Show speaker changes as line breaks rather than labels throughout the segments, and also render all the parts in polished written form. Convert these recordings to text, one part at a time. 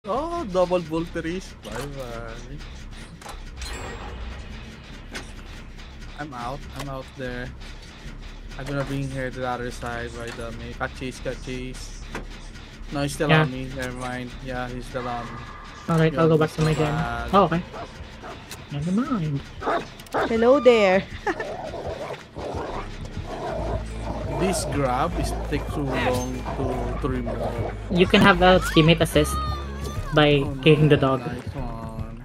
Oh, double voltage. Bye-bye. I'm out there. I'm gonna bring her to the other side by the me. Cut chase. No, he's still
Yeah.
on me. Never mind. Yeah, he's still on me.
Alright, I'll go back to
So
my game.
bad.
Oh, okay. Never mind.
Hello there.
This grab is take too long to remove.
You can have a teammate assist by
Oh,
kicking the
no,
dog.
nice one.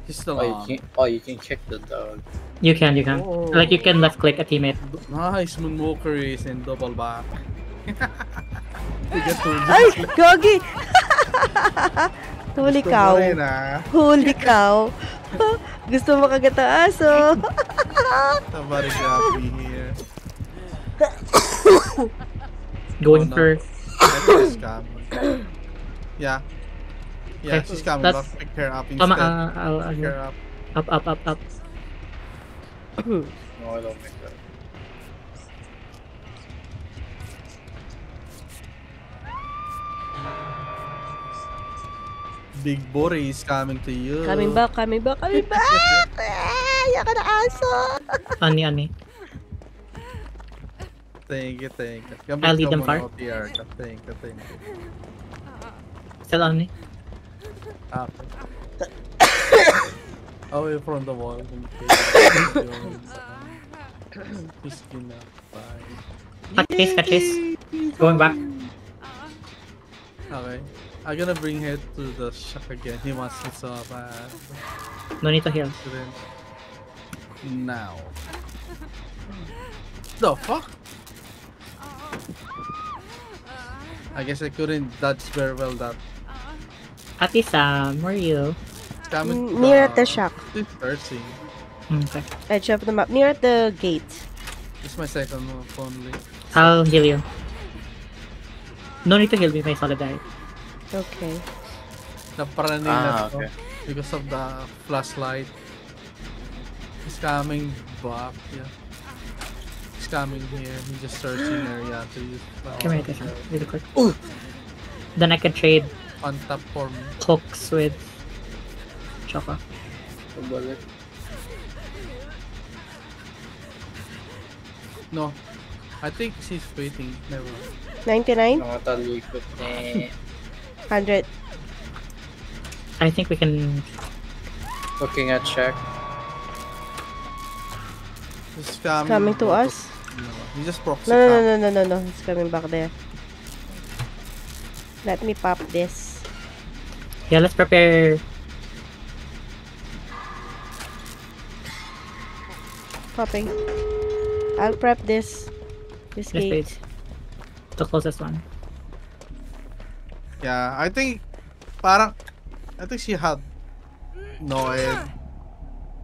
He's still
Oh,
on.
you can kick the dog.
You can.
Oh.
Like, you can left click a teammate.
Nice moonwalker is in double back. You get to
Ay! Gogi! Huli
Gusto mo
cow.
rin, ah.
Huli cow. Gusto mo kagat ang aso.
Somebody grab me here.
Going
Oh, no.
for...
I think she's coming. Yeah. Yeah,
Okay,
she's coming.
that's-
But pick her up instead.
Tama,
Pick her up.
up.
No, I don't make that.
Big Bori is coming to you.
Coming back. Yaka na aso.
Ani.
Thank you.
I'll lead them far.
Thank you.
Still Ani.
Okay. Away from the wall. He's gonna fight.
Cut chase. Going back.
Okay. I'm gonna bring her to the shack again. He wants it so bad.
No need to heal.
Now. The fuck? I guess I couldn't dodge very well that.
Ate Sam, where are you?
It's coming
Near at the shack.
It's searching.
Okay.
Edge of the map. Near at the gate.
It's my second move only.
I'll heal you. No need to heal me, my solidarity.
Okay.
Naparaning na to
okay.
because of the flashlight. He's coming back. Yeah. He's coming here. He's just searching area to use.
Come here, Tisha. Really quick. Then I can trade
On top for me.
hooks with Choco.
Pabalik.
No. I think she's waiting. Never.
99?
Nakatalikot ni...
100.
I think we can...
Looking at check.
He's
Coming to us?
No. He just proxy
No. It's coming back there. Let me pop this.
Yeah, let's prepare...
Popping. I'll prep this. This
Yes,
gate.
please. The closest one.
Yeah, I think parang I think she had no aid.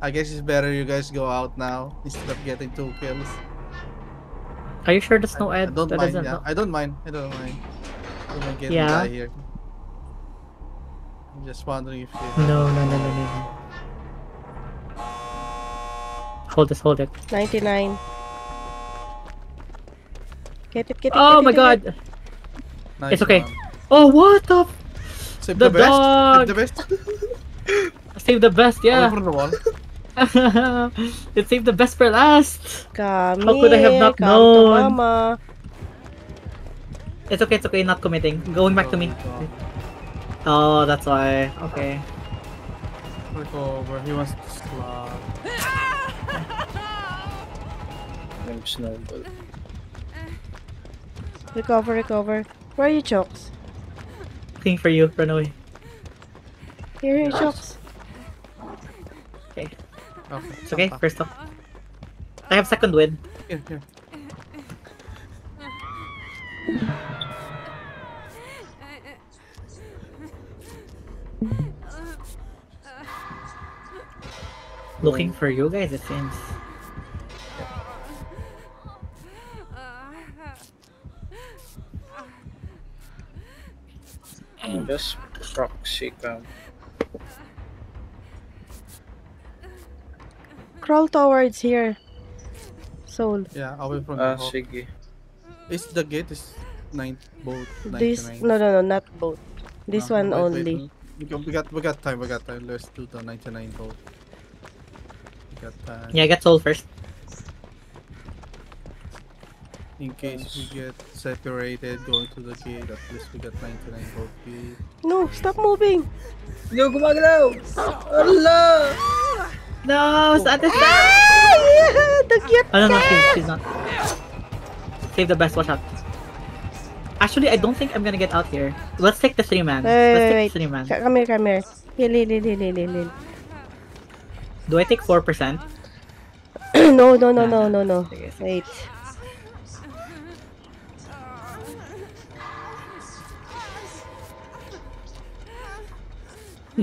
I guess it's better you guys go out now instead of getting 2 kills.
Are you sure there's no
I
ad?
don't
That
mind,
doesn't
yeah.
look-
I don't mind. I don't mind getting
Yeah.
die here. I'm just wondering if you
No. Hold it.
99. Get it.
Oh my
get it.
god!
Nice
It's okay.
one.
Oh, what the f-
Save
The
the, best.
dog!
Save the best.
Save the best,
Away
yeah!
from the wall.
It saved the best for last!
Come
How could I have not
come
known?
to mama.
It's okay, not committing. Going back to me. Oh, that's why. Okay.
Recover. He wants to slap.
Yung snowball.
Recover. Where are you, Chokes?
Looking for you, run away.
Here, Chokes.
Okay.
Okay.
It's okay, first up. I have second win.
Here.
Looking for you guys, it seems.
Just proxy cam.
Crawl towards here. Soul.
Yeah, away from the hole.
Sige.
Is the gate is 9 boat
This
99.
no, not boat. This
No,
one
wait,
only.
We got time. We got time. Let's do the 99 gold. We got time.
Yeah, get soul first.
In case we get separated going to the gate, at least we got 99 gold gate.
No, stop moving.
Yo, gumagalaw! Allah!
No, Satis
Ah, yeah, the cute
Oh, no,
cat.
she's not. Save the best, watch out. Actually, I don't think I'm gonna get out here. Let's take the 3-man. Let's take the 3-man.
Come here, come here. Heal.
Do I take 4%?
No.
Sige, sige.
Wait.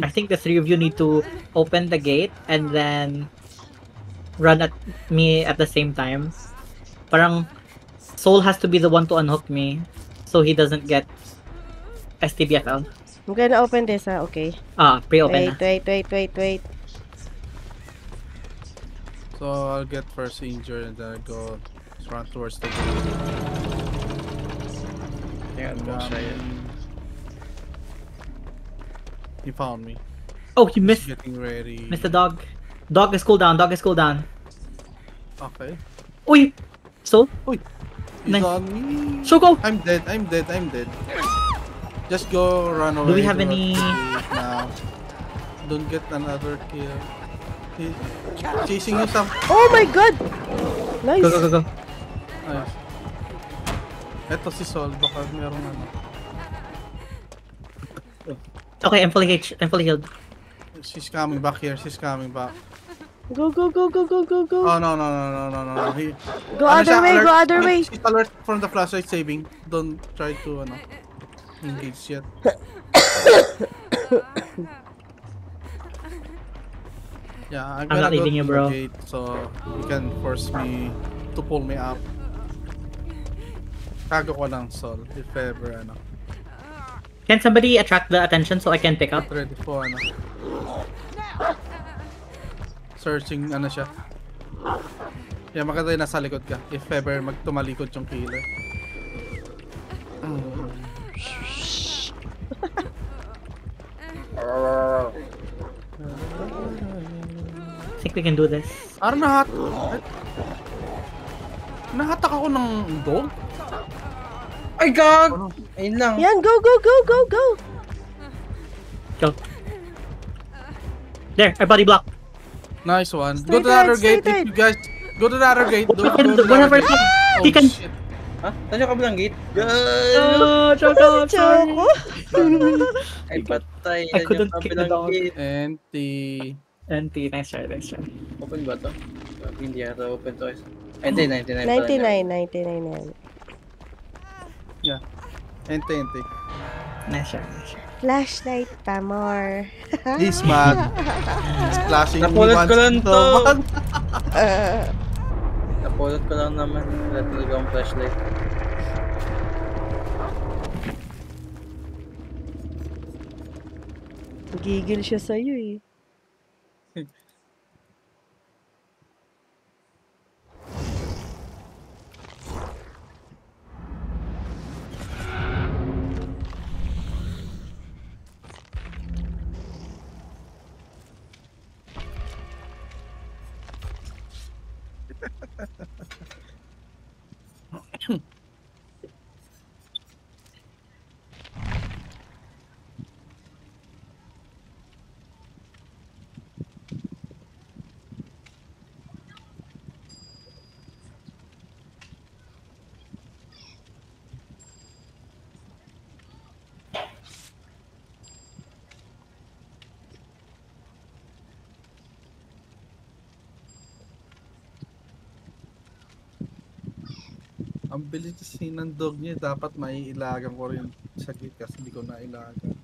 I think the 3 of you need to open the gate and then run at me at the same time. Parang Soul has to be the one to unhook me so he doesn't get STBFL.
I'm gonna open this, okay.
Pre-open na.
Wait.
So I'll get first injured and then I'll go run towards the gate.
Tingnan mo siya yan.
He found me.
Oh, he missed.
Getting ready.
Missed the dog. Dog is cooldown.
Okay.
Uy! Soul?
He's
Nice.
on me.
Shoko!
I'm dead. Just go run away.
Do we have
towards
any-
the gate now? Don't get another kill. He's chasing you some.
Oh my god! Nice.
Go.
Nice. Eto si Sol. Baka merong ano.
Okay, I'm fully healed.
She's coming back here.
Go.
Oh no.
Go
Ano
other
siya,
way,
alert.
go other way.
She's alert from the flashlight saving. Don't try to engage yet. Yeah, I'm
I'm
gonna
not
go
leaving
to
you,
the
bro.
gate so you can force me to pull me up. Tago ko lang, Sol, if ever,
Can somebody attract the attention so I can pick up?
ready for, searching, siya. Yeah, maganda yung nasa likod ka. If ever tumalikod yung killer.
I think we can do this.
Parang nahatak ako ng dog?
Ay, gag! Ayun lang.
Yan, go.
Go. There, our body block.
Nice one.
Stay
Go to the other
tight,
gate.
stay
If you guys go to the other gate. Go to the
Whatever.
other gate. Oh,
He can-
shit.
Ha? Saan yung kabilang gate? Gag!
Oh, Choco, sorry.
Ay, patay.
I
Yan
couldn't
yung
kick the
kabilang
dog.
gate.
Empty.
NT, nice try.
Open ba to? Hindi yata open to. Hindi, 99 pala.
99 yan.
Yeah. Empty.
Nice try.
Flashlight pa more.
He's mad. He's flashing.
Napulot ko lang to.
Uh,
Napulot ko lang naman. Wala talaga akong flashlight.
Gigil siya sa'yo eh.
Ang bilis kasi ng dog niya. Dapat maiilagan ko rin sa gate kasi hindi ko nailagan.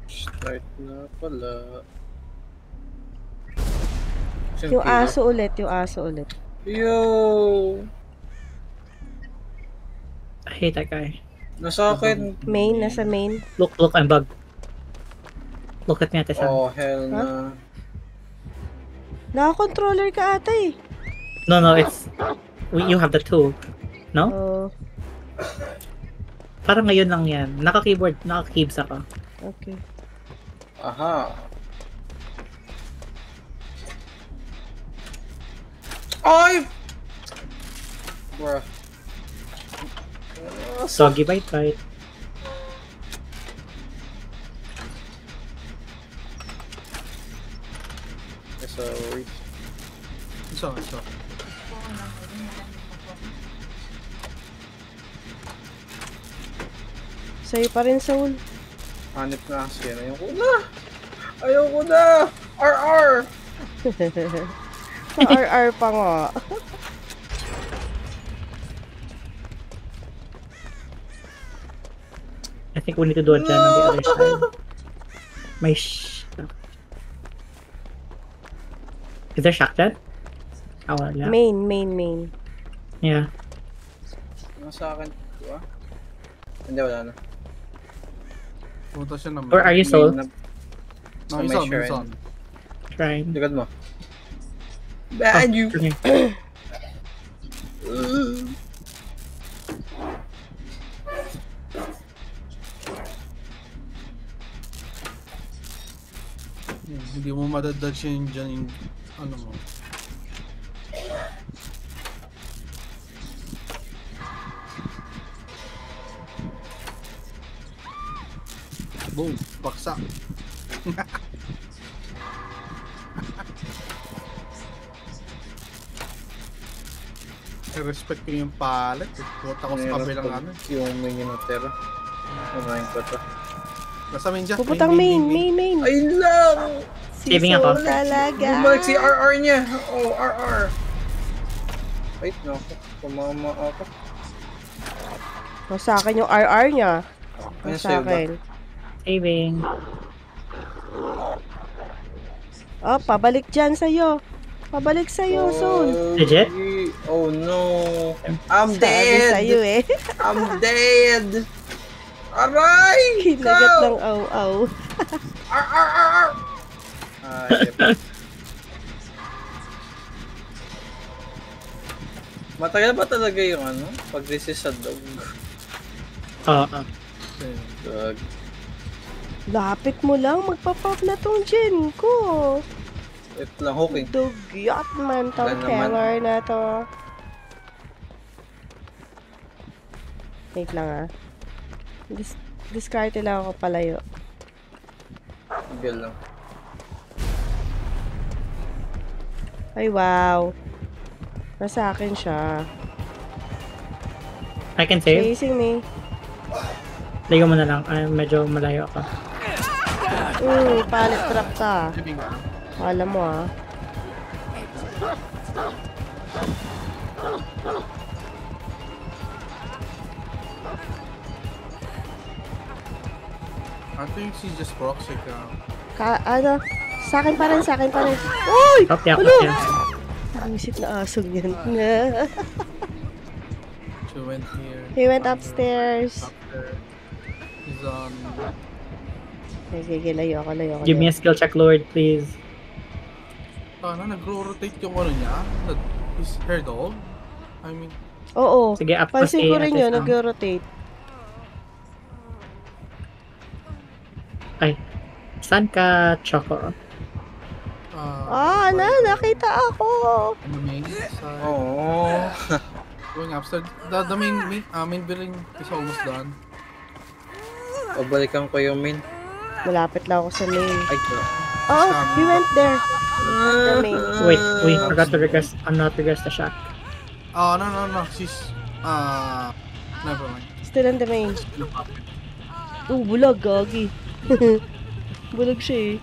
Start na pala.
Yung aso ulit, yung aso ulit.
Yo!
I hate that guy.
Nasa akin.
Main, nasa main.
Look, I'm bugged. Look at me at the sun.
Oh, hell na.
Naka-controller ka ata eh.
No, it's... You have the tool. No?
Oh,
Parang ngayon lang yan. Naka-keyboard, naka-keybs ako.
okay.
Aha. Ay! Bruh.
Soggy bite.
Sorry.
Isa.
Sa'yo pa rin, Soul.
Hanip na kasi yan. Ayoko na! RR!
RR pa nga.
I think we need to do a gen on the other side. May Is there shock gen? Oh, wala.
Main.
Yeah.
Nasa akin. Diba? Hindi, wala na.
Punta siya naman.
Where are you, Soul?
Sa
No,
may
isa.
shrine.
Shrine.
Likod mo. Bad you!
Okay.
Hindi mo madadodge yun dyan yung ano mo. Boom! Baksa! I-respect ko yung pallet. Puta ko sa kabilang ano.
Yung minion ng Terra. Kumain ko to.
Nasa main dyan.
Puputang main.
Ayun lang!
Si
Saving
Soul
ako.
talaga.
Bumalik si RR niya. Oh, RR. Wait, no. Kumama ako.
Sa akin yung RR niya.
Ano
Sa
sa'yo ba?
akin.
Saving.
Oh, pabalik dyan sa'yo. Pabalik sa'yo, Soul.
Legit?
Oh no. I'm
Sabi sa'yo
dead.
eh.
I'm dead. Aray!
Kinagat
Ikaw!
ng aw-aw.
Ar! Ay, matagal ba talaga yung ano? Pag-resist sa dog?
Oo.
Dog.
Lapit mo lang, magpa-pop na tong gin ko.
Wait lang, hooking.
Dugyot man tong
Wala naman.
hammer na to. Wait lang ah. Discard lang ako palayo.
Gal lang.
Ay wow. Nasa akin siya.
I can save.
Chasing me.
Ligo mo na lang. Ay, medyo malayo ako.
Palit trap ka.
Living ka.
Alam mo ah.
I think she just proxy ka.
Ano? Sa akin pa rin. Uy!
Copy ako
Hello!
siya.
Buisit na asong yan.
She went here.
He went upstairs.
Up there. He's on...
Sige, layo ako.
Give me a skill check, Lord, please.
Nagro-rotate yung ano niya? His hair dog? I mean...
Oo.
Sige, up
Pansin ko rin yun,
na.
nag-rotate.
Ay. Saan ka, Choco?
Nakita ako.
On the main side.
Oo.
Going upstairs. The main building is almost done.
Pabalikan ko yung main.
Malapit lang ako sa main.
Ay,
Oh, he went there. The main.
Wait, we forgot to request, not request the shack.
Oh, no. She's... never mind.
Still in the main. Bulag, gagi. Bulag siya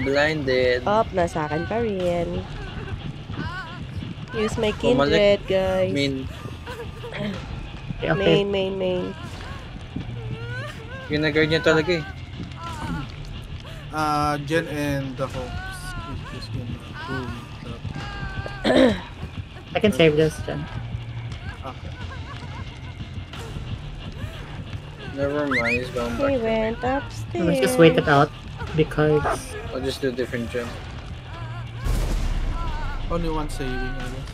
blinded.
Nasa akin pa rin. Use my
Bumalik.
kindred, guys.
Main.
Okay.
Main.
Ginagard niya talaga eh.
Jen and the hosts. Just gonna boom.
I can save this then.
Okay.
Never mind, he's going
He
back.
went upstairs.
Let's just wait it out because
I'll just do a different gem.
Only one saving, I guess.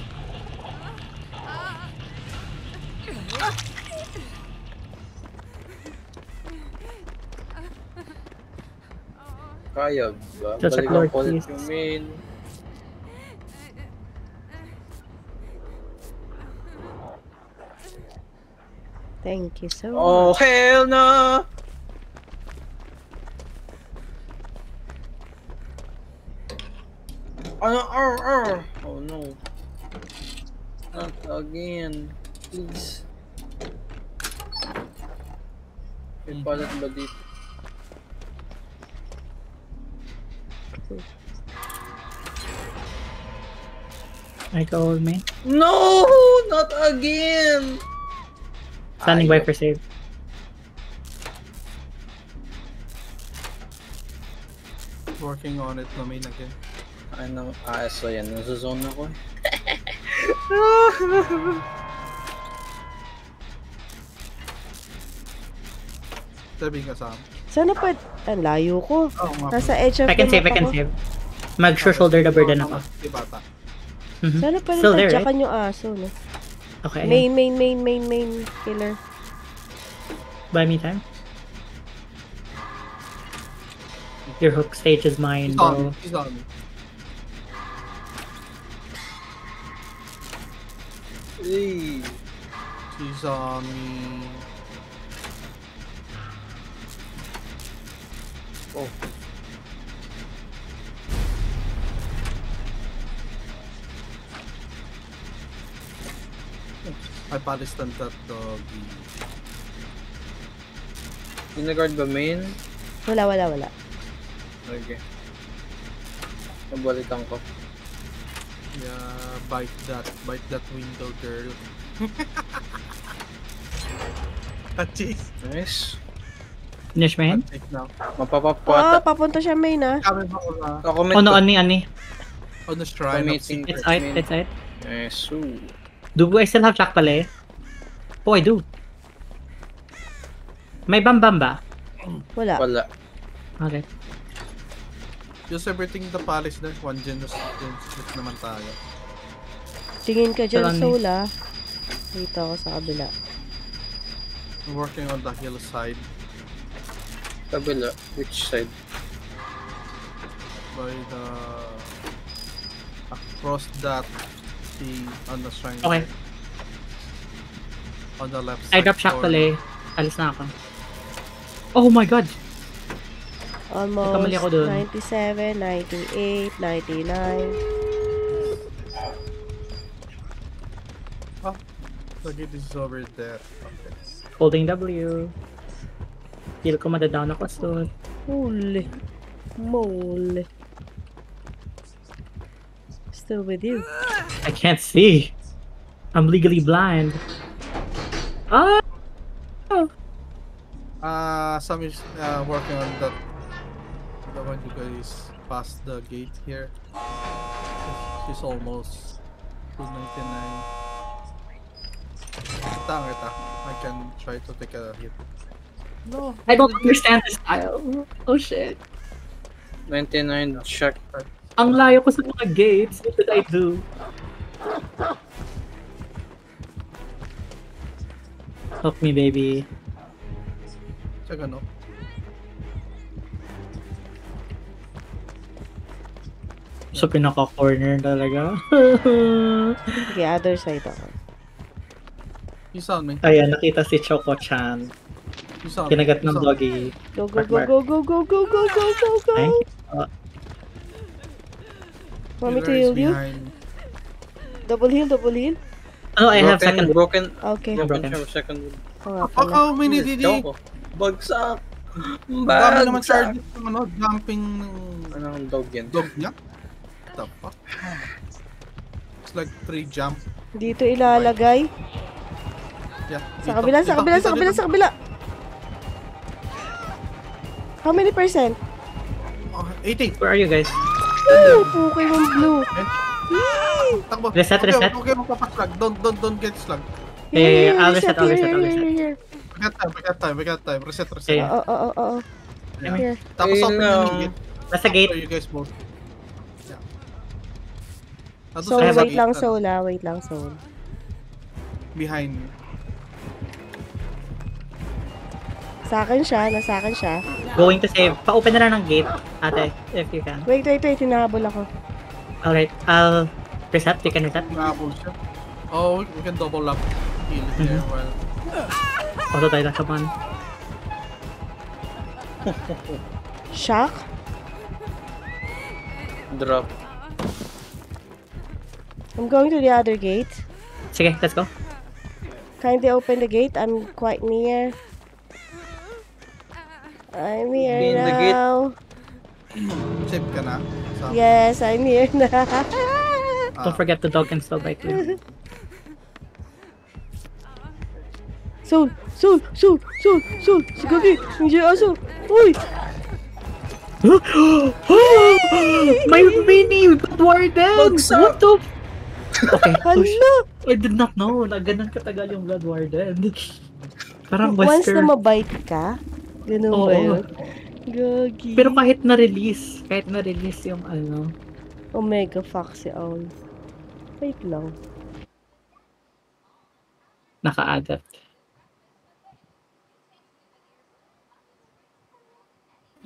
Kaya ba?
Just
Balikan
Lord,
ko ulit
please.
yung main.
Thank you so
Oh,
much.
hell no! Oh no. Not again. Please. May palat ba dito?
I go old man.
No! Not again!
Standing by
Ayaw.
for save.
Working on it na main again.
Ano? So yan. Nasa-zone ako eh.
Sabi ka Sam.
Sana pa... Ang layo ko.
Oh, nga.
Nasa edge of
I can
the
save, I
map
can
ako.
save. Mag-shoulder the burden ako.
Di bata.
Mhm.
Sana pa rin
Still there,
tadyakan yung aso, no?
Okay.
Main killer.
Buy me time. Your hook stage is mine,
He's on
bro.
me. He's on me.
Hey.
She's on me.
Oh.
I balistan that doggy.
Ginagard ba main?
Wala.
Okay. Nabalikan ko.
Yeah, bite that window, girl. Touchies.
Nice.
Finish my hand?
Take now.
Mapapapata.
Papunta siya main, ah.
Kami ba ko na
Comment
Oh no,
ko.
on me.
on the shrine of
Committing.
It's out, it's out.
Nice. Ooh.
Do I still have Jack pala eh? Oh, I do. May bambam ba?
Wala.
Wala.
Okay.
Just everything in the palace there. One genus naman tayo.
Tingin ka dyan,
Salami.
Soul, ah. Dito ako sa kabila.
I'm working on the hillside
Kabila. Which side?
by the across that sea on the shrine.
Okay.
On the left
I
side.
drop shock
corner.
tuloy. Alis na ako. Oh my god!
Almost
Nagkamali ako dun.
97, 98, 99.
The gate is over there. Okay.
Holding W. Feel ko madadown ako soon.
Holy moly. Still with you.
I can't see. I'm legally blind. Ah!
Some is working on that. The one you guys passed the gate here. She's almost 299. Kita. I can try to take a hit. No.
I don't understand this style. Oh shit.
99 shock.
Ang layo ko sa mga gates. What did I do? Help me, baby.
Check ano.
So, pinaka-corner talaga.
Okay, other side ako.
You sound me.
Ayan, nakita si Choco-chan.
You sound me.
Kinagat
You
ng
sound me.
doggy.
Go, go, go, go, go, go, go, go, go, go, go.
Ay,
Want me to
Pillar is
heal you?
behind.
Double heal, double heal.
Oh, I have second.
Broken.
Okay.
Broken
Broken.
siya. Second.
Oo nga
Fuck,
pala.
how many did he?
Ewan ko. Bagsak.
Ang dami naman
Bagsak.
charges ng ano, jumping
Anong dog yan?
dog niya. What the fuck? It's like 3 jump.
Dito ilalagay.
Yeah.
Sa kabila, sa kabila, sa kabila, sa kabila. How many percent?
80.
Where are you guys?
Woo! Pukay mong blue. Yee!
Takbo.
Reset,
Okay,
reset.
Okay, magpapaslag. Don't get slag.
Yeah, I'll
reset,
reset, I'll reset,
here,
I'll
here,
reset.
here, here.
We got time. Reset.
Okay.
Oo, oo, oo.
Yeah.
Here.
Tapos
Ayun
open
lang.
yung gate.
Nasa
So
gate.
you guys both. Yeah. Tapos
So,
sa
wait
gate,
lang,
ano,
Soul, ah. Wait lang, Soul.
Behind me.
Sa akin siya, nasa akin siya.
Going to save. Pa-open na lang ng gate, ate, if you can.
Wait, hinahabol ako.
Alright, I'll reset. You can reset.
Nakapul siya. Oh, we can double up. Heal there while...
Auto tayo lang sa man.
Shock?
Drop.
I'm going to the other gate.
Sige, let's go.
Kindly open the gate. I'm quite near. I'm
Be
here
in the gate.
now.
Save ka na. Sa...
Yes, I'm here na.
Don't forget the dog can still bite you.
Soul! Si Gagi! Hindi aso! Uy!
My mini Bloodwarden!
Bagsak!
What the... Okay,
Hala!
I did not know na ganun katagal yung Bloodwarden. Parang
Once
Wesker.
na mabite ka, ganun
Oo.
ba yun? Gagi.
Pero kahit na-release yung ano,
Omega Foxy Owl. Wait lang.
naka-adapt.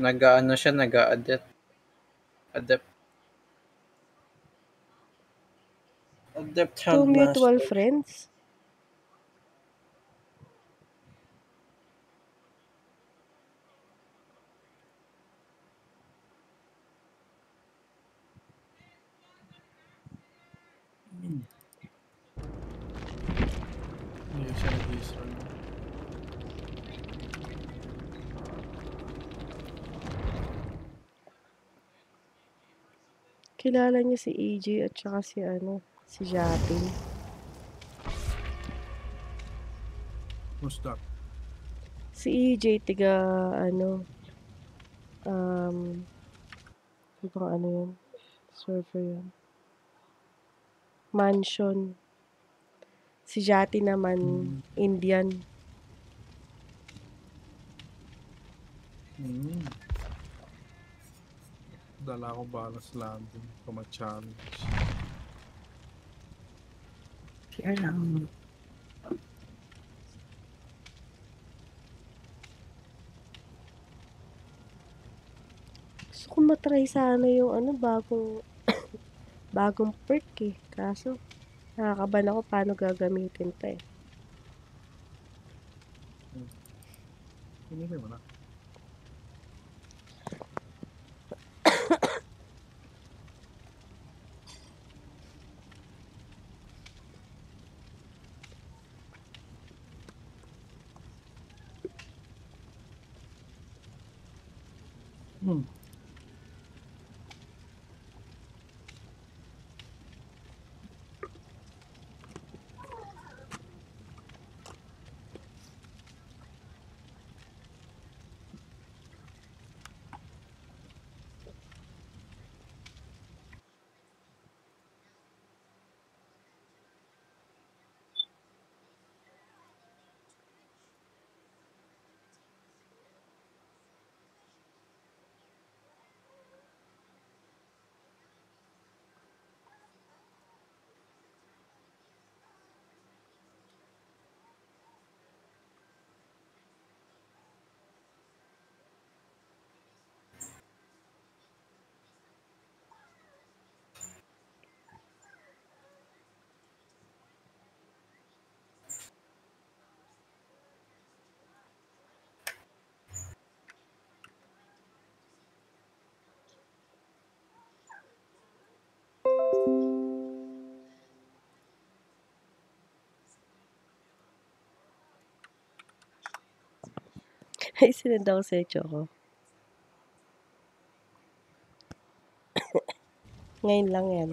Nag-ano siya, nag-adapt. Adapt. Adapt
Two mutual friends?
Hindi siya nag-isra.
Kilala niya si EJ at saka si Japin.
Who's that?
Si EJ, tiga, ibang yun? Server yun. Mansion. Si Jati naman, Indian.
Dala ko balance landing. Kumachallenge.
Here lang.
Gusto ko matry sana yung bagong perk eh. Kaso, nakakaban ako paano gagamitin pa eh.
Pinili mo na.
Ay, sinunod ako sa Choco. Ngayon lang yan.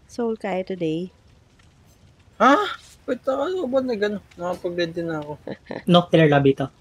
Soul kaya today?
Ha? Wait, ako ba na gano'n? Nakapag-read din ako.
No, killer lobby to.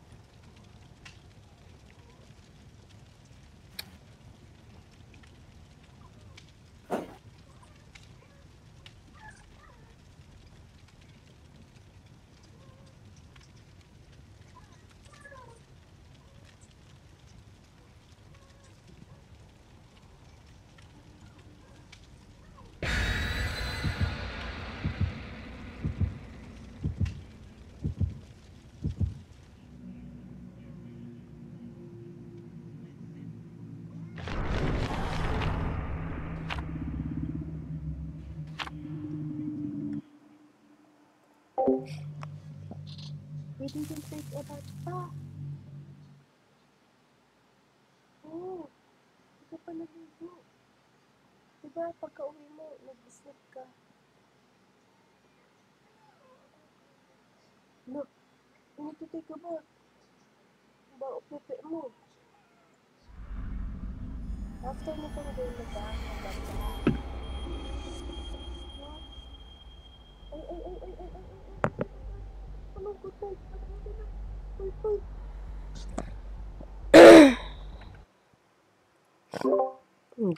We didn't take about pa. Oo. Hindi ka pa naligo. Diba, pagka uwi mo, nag-sleep ka. Look, you need to take a bath. Ba, upipi mo. After mo kang gawin na ba? Ay. Ano ko tayo?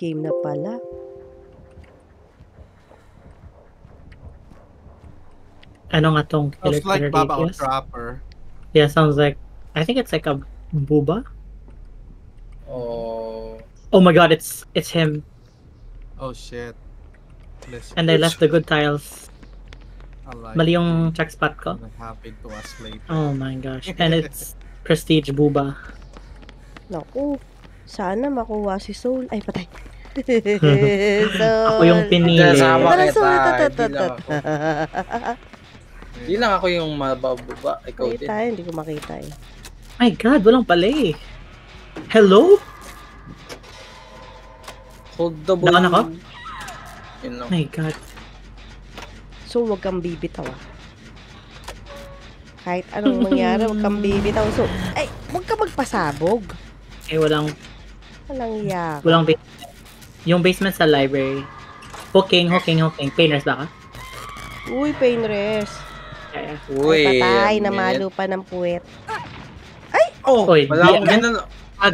Game na pala.
Ano nga tong
Sounds like
killer
Baba
DPS?
Trapper.
Yeah, sounds like, I think it's like a booba.
Oh.
Oh my god, it's him.
Oh shit. Listen,
And I left the good tiles.
I like
Mali yung
it.
check spot ko.
Gonna happen to us later.
Oh my gosh. And it's prestige booba.
Naku, sana makuha si Soul. Ay, patay.
Ako yung pinili.
Kasama
Parang
kita.
Soul,
Hindi lang ako yung mabababa. Ikaw din.
Makita, hindi ko makita eh.
My god, walang pala eh. Hello?
Hold the ball.
Daan ako?
Yun lang.
My god.
So, wag kang bibitaw ah. Kahit anong mangyari, wag kang bibitaw. So, ay, wag ka magpasabog.
Eh, walang
Walang
basement. Yung basement sa library. Hooking. Painters ba ka?
Uy, pain rest.
Yeah.
Uy,
Patay,
yan.
namalo pa ng puwet.
Oh,
Oy,
wala
di-
akong ginano.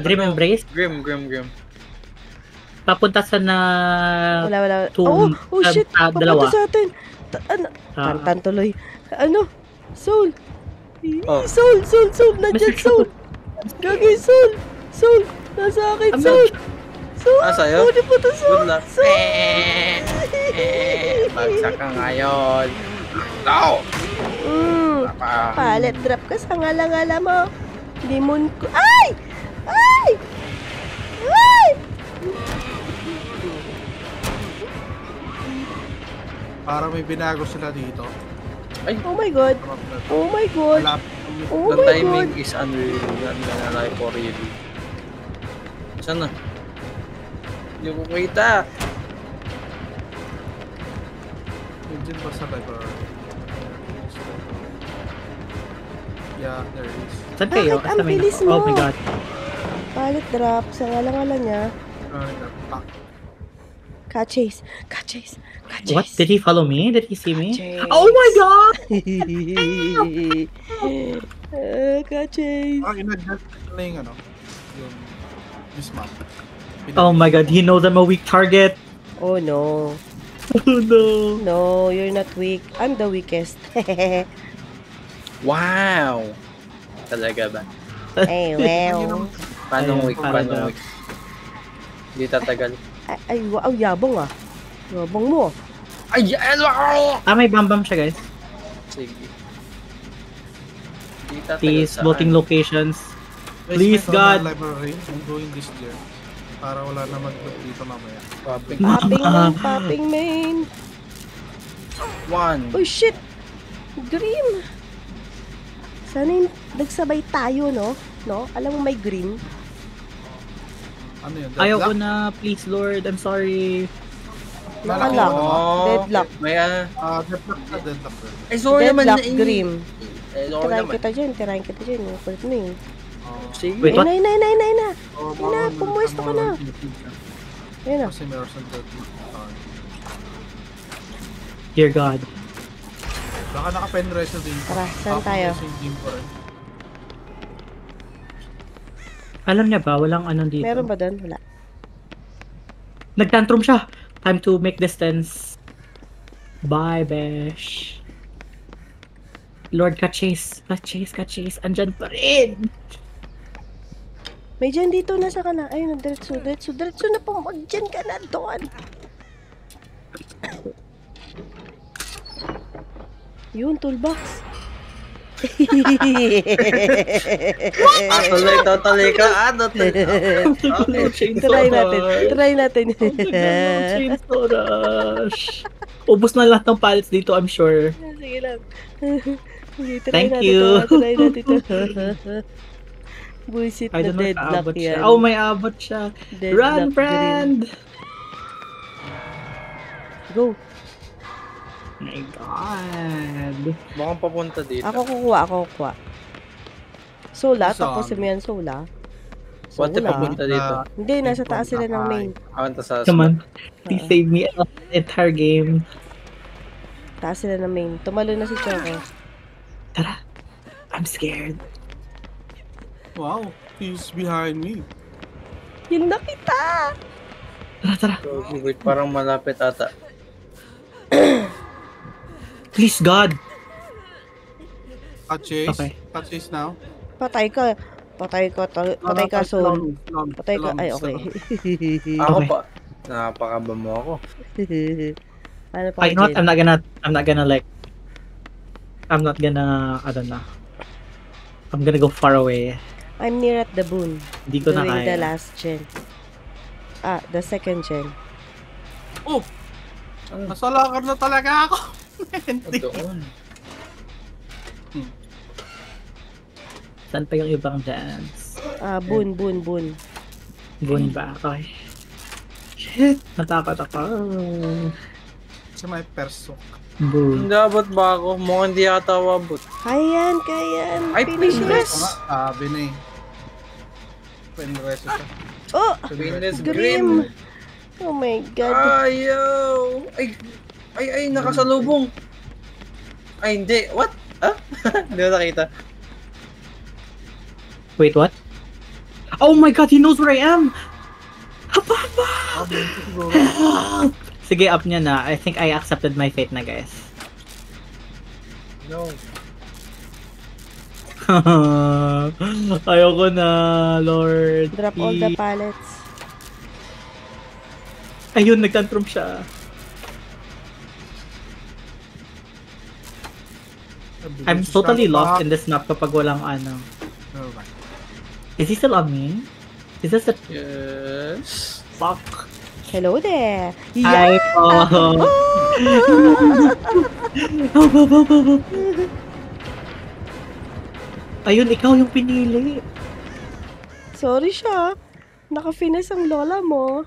Grim Embrace.
Grim.
Papunta sa na...
Wala.
Tomb,
Oh shit!
dalawa.
Papunta sa atin!
Ah.
Tantan tuloy. Ano? Soul!
Oh.
Soul! Nandiyan,
Mr.
Soul! Gagay, Soul! Soul! Nasa akin,
Ano?
Soul! Soul!
Ah, sa'yo?
Huli po to, Soul!
Good luck.
Soul!
Bagsak ka ngayon. No!
Pallet drop ka sa ngala-ngala mo. Limon ko. Ay! Ay! Ay!
Parang may binago sila dito.
Oh my God! Oh my God!
Wala.
Oh
The
my
timing
God!
is unreal. Nangyayari for real. Saan na? Hindi ko kita.
Engine ba sa library? Yeah, there is.
Saan kayo?
Bakit ang
Sa may-
bilis
Oh
mo?
my god.
Pallet drop sa ngala-ngala niya. Ka-chase!
What? Did he follow me? Did he see me?
Ka-chase!
Oh my god!
Ka-chase!
Inadjust na yung ano, yung this map.
Oh my god, he knows I'm a weak target.
Oh no.
Oh no.
No, you're not weak. I'm the weakest.
Wow! Talaga ba?
Ay, wow.
Paano
Ayun,
week?
parang
Paano week? Hindi tatagal.
Ay, wow, yabang ah. Yabang mo.
Ay! Ano?
May bam siya, guys.
Sige. Hindi tatagal
Please,
saan?
voting locations.
Guys,
Please,
may
God.
library. I'm doing this year. Para wala na mag-look dito mamaya.
Popping.
Popping main.
One.
Oh shit! Grim! Sana yung nagsabay tayo, no? No? Alam mo may green?
Ano yun?
Ayoko
Deadlock?
na, please Lord, I'm sorry.
Nakalock. Deadlock.
May
Deadlock na, deadlock.
Ay, sorry naman.
Deadlock Grim.
Eh, sorry
Tirahin
naman.
kita dyan. Kulit mo yun.
Sige.
Wait, what?
Ay na.
Oh,
na, pumuesto ka na. Ayun na.
Kasi meron sa deadlock.
Dear God.
Baka naka-penrise na din.
Tara, saan tayo?
Game ko rin.
Alam niya ba, walang ano dito.
Meron ba doon? Wala.
Nagtantrum siya. Time to make distance. Bye, Besh. Lord, ka-chase. Ka-chase. Andyan pa rin.
May dyan dito, nasa ka na. Ayun, diretso na po. Dyan ka na doon. Yun, toolbox.
Tuloy ka.
Try natin.
Chainsaw rush. Ubus na lahat ng pallets dito, I'm sure.
Sige lang. Sige,
Thank
natin
you.
Try natin to. Bullshit
I
na
don't know if
deadlock
aabot
yan.
siya. Oh, may abot siya.
Deadlock
Run,
green.
friend!
Go.
My God.
Mukhang papunta dito.
Ako kukuha. Sola,
Saan?
tapusin mo yan, Sola.
What if papunta dito?
Hindi, nasa taas sila ng main.
Awan sa
Come on. Please save me the entire game.
Taas sila ng main. Tumalo na si Choco.
Tara. I'm scared.
Wow, he's behind me.
Yun na kita!
Tara.
Wait, parang malapit ata.
Please, God.
Chase.
Okay.
Chase now.
Patay ka, Soul. Patay ka. Ay, okay.
Ako
Okay.
pa. Napakaba mo ako.
Ano pa
I know what?
Jen?
I'm not gonna like. I'm not gonna. I don't know. I'm gonna go far away.
I'm near at the boon.
Hindi ko na
Doing the
kaya.
last gen. The second gen.
Oh! Nasa lakad na talaga ako. Hindi.
Doon.
Saan pa yung ibang dance?
Boon.
Boon ba? Okay. Shit! Natakot ako.
Sa may perso.
Boon.
Hindi abot ba ako? Mukhang hindi yata abot.
Kayan.
Ay,
Finish
Pinless!
it.
Sabi na eh. Penreso siya.
Oh!
Pinless
Grim!
Grim!
Oh my God.
Ayaw! Ay, nakasalubong! Ay, hindi. What? Hindi ko nakita.
Wait, what? Oh my god, he knows where I am! Haba!
Siguro.
Sige, up niya na. I think I accepted my fate na, guys.
No.
Ayoko na, Lord.
Drop all the pallets.
Ayun, nagtantrum siya. I'm totally lost in this map kapag walang ano.
Nevermind.
Is he still on me? Is this the
Yes.
fuck?
Hello there.
Hi, oh. Ayun, ikaw yung pinili.
Sorry siya. Naka-finish ang lola mo.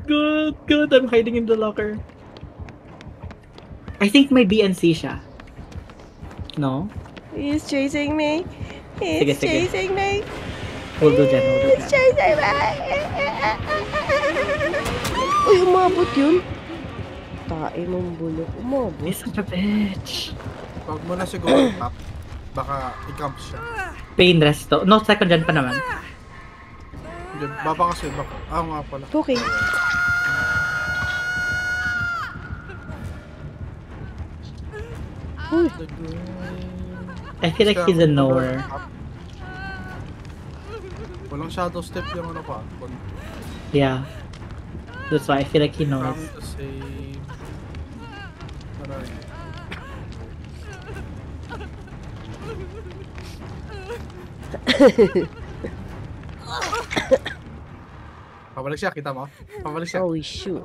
Good. I'm hiding in the locker. I think may BNC siya. No?
He's chasing me.
Sige,
He's
sige.
chasing me.
Hold on dyan, hold on
He's
dyan.
chasing me. Uy, umabot yun. Tae mong bulok. Umabot.
He's such a bitch.
Huwag mo na siguro tap. Baka i-camp siya.
Pain resto. No, second gen pa naman.
Hindi, baba kasi baka. Ah, nga pala.
Okay. Uy,
I feel like he's in nowhere.
Walang shadow step yung ano pa.
Yeah. That's why I feel like he knows.
Come to save. Aray. Pabalik siya, kita mo? Pabalik siya.
oh shoot.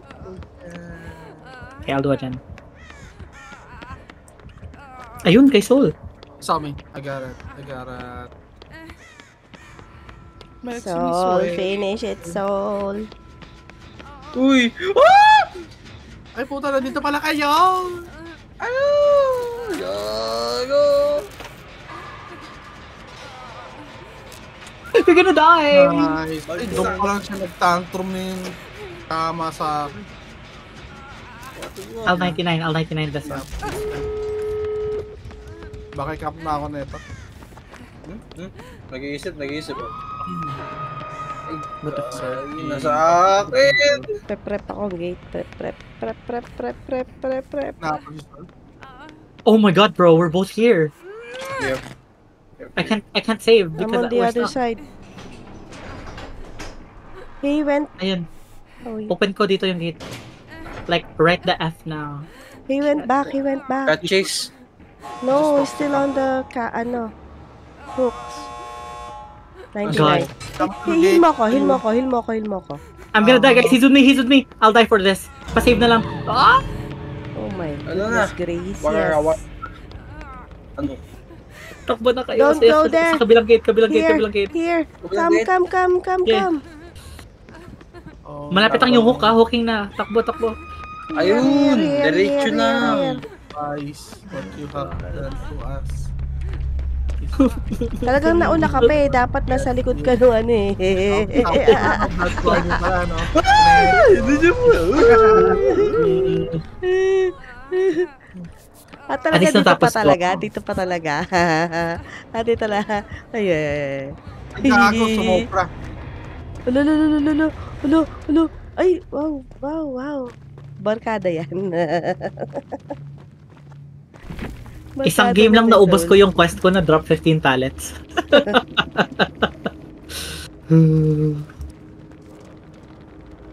Okay, I'll do it dyan. Ayun, kay Soul.
Sa amin. Agarat.
Soul, finish it, Soul.
Uy!
Ay puta, nandito pala kayo!
Gago!
We're gonna die!
Nice. Ay, doon pa lang siya nag-tantrum na yung tama sa...
I'll 99 this one.
Baka i-camp na ako na ito.
Nag-iisip.
What the fuck?
Ay, nasa akin!
Prep ako ang gate. Prep.
Nakapag-install.
Oh my god, bro, we're both here.
Yep.
I can't save
I'm
because
on the
we're
other
stuck.
side. He went.
Ayun,
Oh,
open ko dito yung gate. Like, right the F now.
he went back.
Cat chase.
No, he's still on the hooks. 99. Heal mo ko.
I'm gonna die, guys. He's with me. I'll die for this. Pa-save na lang. Ah!
Oh my
Ano na?
goodness gracious.
Ano?
Takbo na kayo.
Don't go there.
Sa kabilang gate.
Here.
Kabilang gate?
Come.
Oh,
Malapit ang yung hook, hooking na. Takbo.
Ayun!
Here.
Diretso na!
Guys, what you have done to us.
Talagang nauna ka pa eh. Dapat nasa likod ka nung ano eh. At
At least
talaga
natapos ko.
dito pa talaga. Dito lang. Ay.
Gago, sumopra.
Ulo. Ay, wow. Barkada yan.
Isang game lang naubos ko yung quest ko na drop 15 pallets.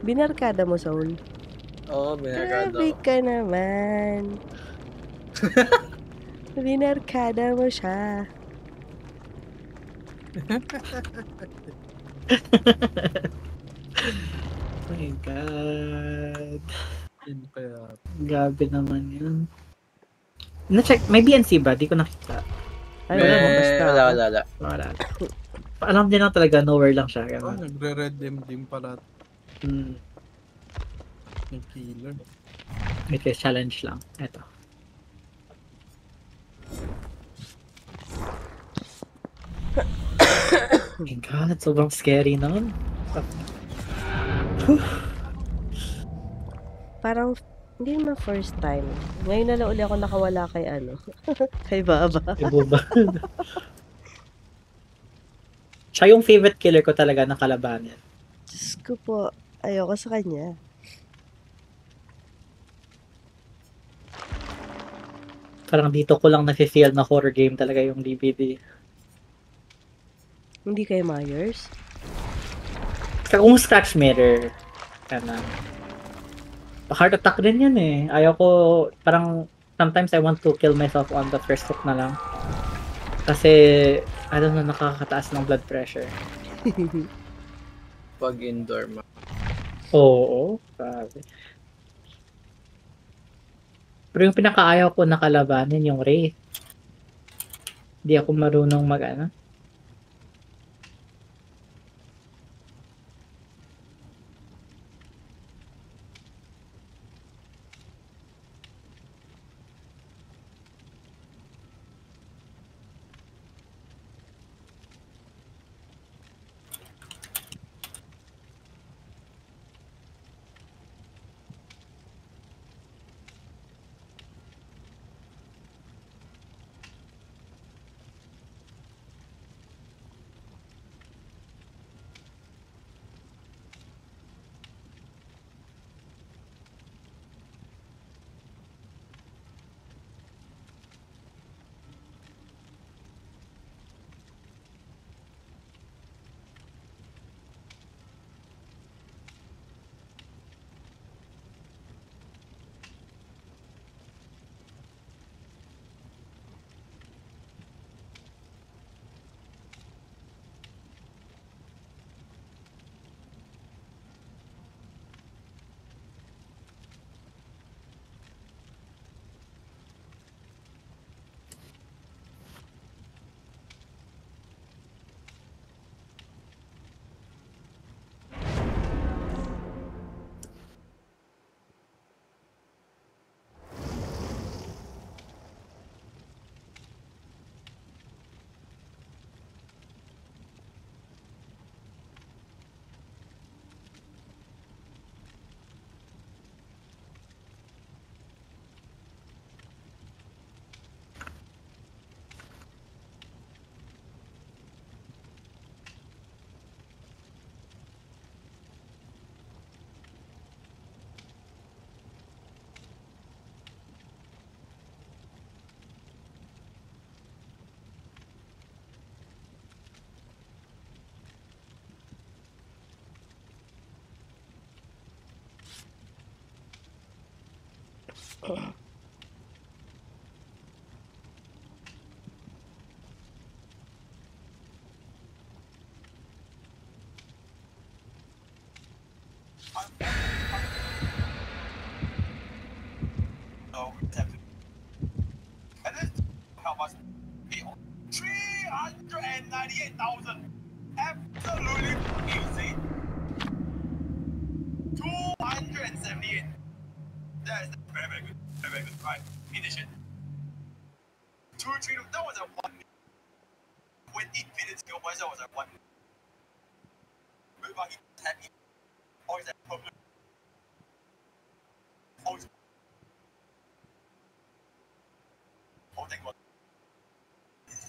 Binarkada mo, Soul.
Oo, binarkado.
Grabe ka naman. Binarkada mo siya.
Oh my god.
Yun kaya.
Gabi naman yun. Na-check, may BNC ba? Di ko nakita.
Ay, wala mo basta.
Wala.
Wala. Alam din lang talaga, nowhere lang siya.
Oh,
Ganun.
nagre-redeem din pala yung killer.
Wait, guys, challenge lang. Eto. Oh my god, sobrang scary naman.
Parang Hindi naman first time. Ngayon na lang uli ako nakawala kay ano. Kay Baba.
Ibo ba? Siya yung favorite killer ko talaga na kalabanin.
Diyos ko po. Ayoko sa kanya.
Parang dito ko lang nafe-feel na horror game talaga yung DBD.
Hindi kay Myers.
Kung scratch mirror, kana. Heart attack din yan eh. Ayaw ko, parang sometimes I want to kill myself on the first hook na lang. Kasi, I don't know, nakakataas ng blood pressure.
Pag indoor ma.
Oo, grabe. Pero yung pinakaayaw ko na kalabanin yung Wraith. Hindi ako marunong mag-ano.
And this how much? 398,000. Absolutely easy. 278. That is very, very good. Very, very good. Right. Finish it. 2-3. That was a 1 minute. 20 minutes ago, that was a 1 minute. Move on, he tapped. Or is that problem? Oh, thank God.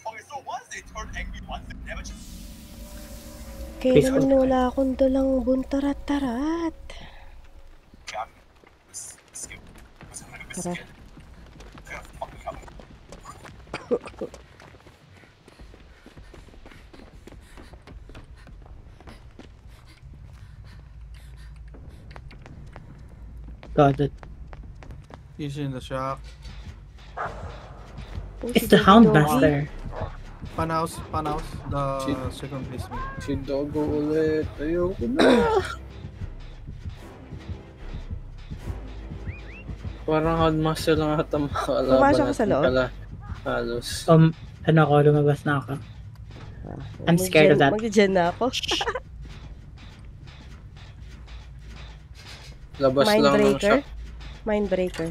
Okay, so once they turn angry, once they never just
Kaya
Please
naman
hold.
wala akong dalang buntarat-tarat.
skip.
Tara.
God,
He's in the shop.
Oh,
it's
si
the
Doggy
Hound
Doggy.
Master.
Panaus, the
Shit.
second baseman.
Si Dogo ulit. Ayoko na. Parang Houndmaster lang ata makakalaban
Pumasok ka sa
natin
loob?
pala. Halos.
Ano ako, lumabas na ako. I'm scared of that.
Mag-gen na ako.
Labas lang ng
Mindbreaker?
shop.
Mindbreaker.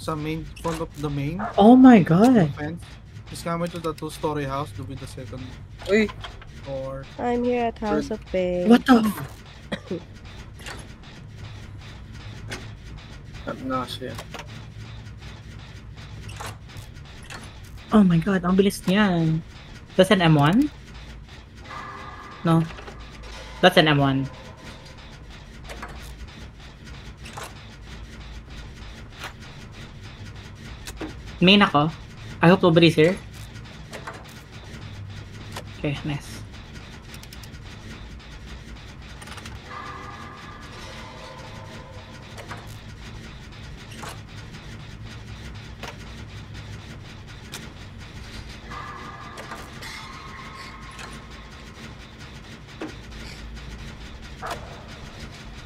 Sa main front of the main
Oh my god.
fence. He's coming to the 2-story house to be the second.
Uy!
4.
I'm here at House of Pain.
What the?
Na siya.
Oh my god, ang bilis niyan. That's an M1? No. That's an M1. Main ako. I hope nobody's here. Okay, nice.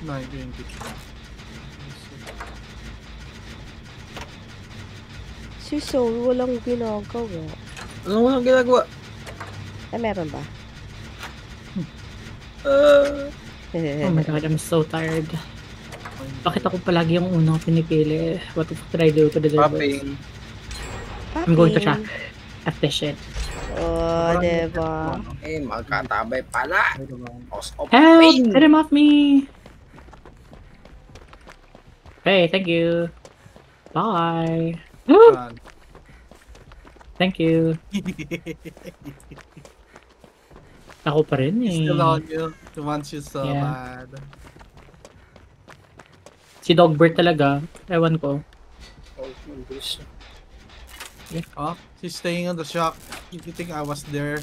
No, yung
Si Soul, walang ginagawa.
Ano mo ang ginagawa?
Eh, meron ba?
Oh my god, I'm so tired. Bakit ako palagi yung unang pinipili? What the fuck did I do to deserve this?
Popping.
I'm going to try. Efficient.
Oh, diba?
Eh, magkatabay pala. Cause of
Help!
pain.
Get him off me! Hey, thank you. Bye.
Run.
Thank you. Ako pa rin eh.
Still on you. He wants you so
Yeah.
bad.
Si Dogbert talaga. Ewan ko.
Oh, ang bilis.
Oh, she's staying on the shock. You think I was there?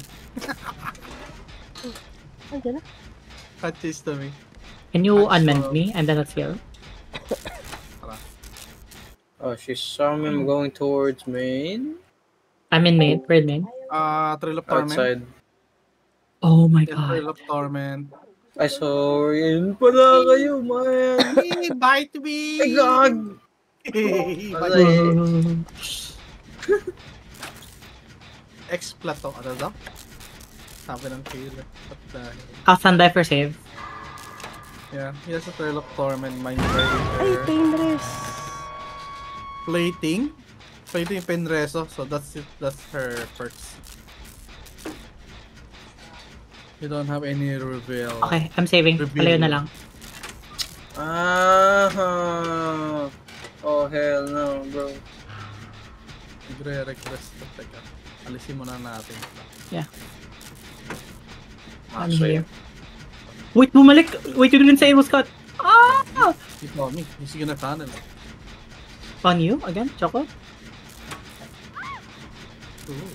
Andiyan na.
That is to me.
Can you
I'm
unmend
so-
me and then let's heal?
Oh, she saw me going towards main.
I'm in main. We're in main.
Trail of Torment.
Outside.
Oh my
Yeah,
god.
Trail of Torment.
I saw yun pala kayo, man.
Hey, bite me!
Ay, gag!
Hey, bite
Ay.
me. X-Plato. Ano daw? Sabi ng killer. What the hell?
I'll stand by for save.
Yeah, he has a Trail of Torment. Mind
Ay,
Raider.
Painless.
Plating. Plating Penreso. So that's it. That's her perks. You don't have any reveal.
Okay, I'm saving.
Reveal.
Palayo na lang.
Ah. Oh, hell no, bro.
Nagre-request ko. Teka. Alisin muna natin.
I'm here. Wait, bumalik! Wait, you didn't say it was cut. Ah!
He saw me. He's gonna tunnel.
On you again, Choco?
Ooh.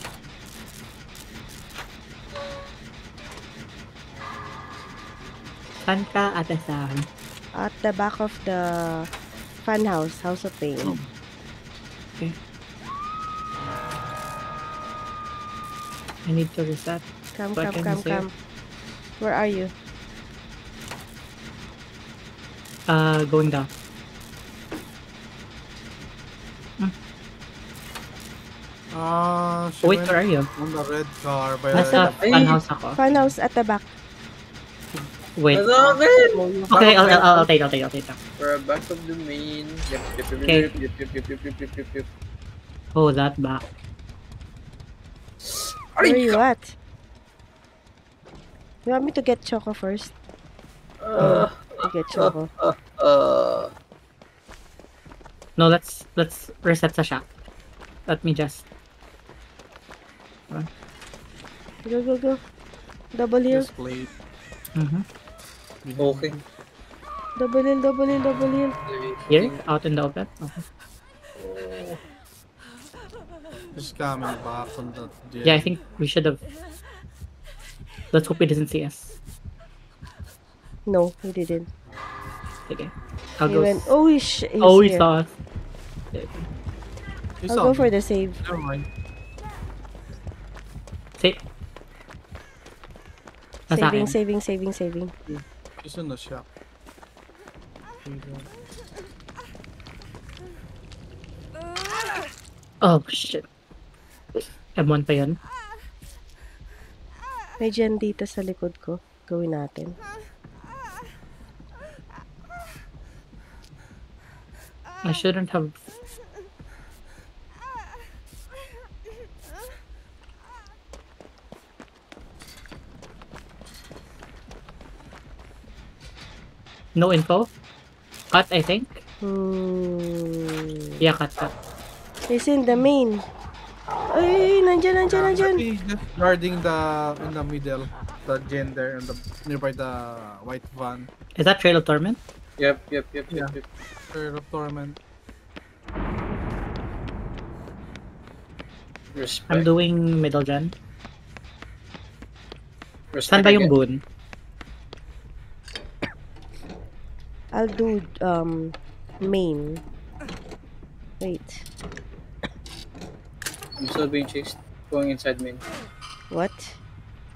Saan ka, Ate Sam?
At the back of the fun house, House of Pain.
Okay. I need to reset.
Come,
So I
come,
can
come,
save.
come. Where are you?
Going down.
She
Wait,
went
where are you?
on the red car by
Nasa
Ay.
funhouse ako.
Fun house at the back.
Wait.
Sa akin!
Okay, I'll take that.
We're back of the main. Yep, yep, yep,
Okay.
yep, yep, yep, yep, yep, yep, yep, yep, yep.
Oh, that back.
Where are you at? You want me to get Choco first?
Uh,
To get Choco.
No, let's reset sa shop. Let me just.
Go, go, go. Double heal.
this plate.
Mhm.
Okay.
Double heal, double heal, double heal.
Here, out in the open. Okay.
He's coming back on the jet.
Yeah, I think we should have. Let's hope he doesn't see us.
No, he didn't.
Okay. I'll
He
go.
went, oh, he's
Oh, he
here.
saw us.
He
I'll
saw
go
me.
for the save.
Never mind.
See. Nasa
Saving,
akin.
saving, saving, saving.
He's in the shop.
Oh, shit. M1 pa yun.
May gen dito sa likod ko. Gawin natin.
I shouldn't have. No info. Cut, I think.
Hmm.
Yeah, cut.
He's in the main. Ay, nandyan.
He's just guarding in the middle, the gender and the nearby the white van.
Is that Trail of Torment?
Yep.
Yeah. Trail of Torment.
Respect.
I'm doing middle gen. Saan
Respect
ba yung
again.
boon?
I'll do main. Wait.
I'm still being chased. Going inside main.
What?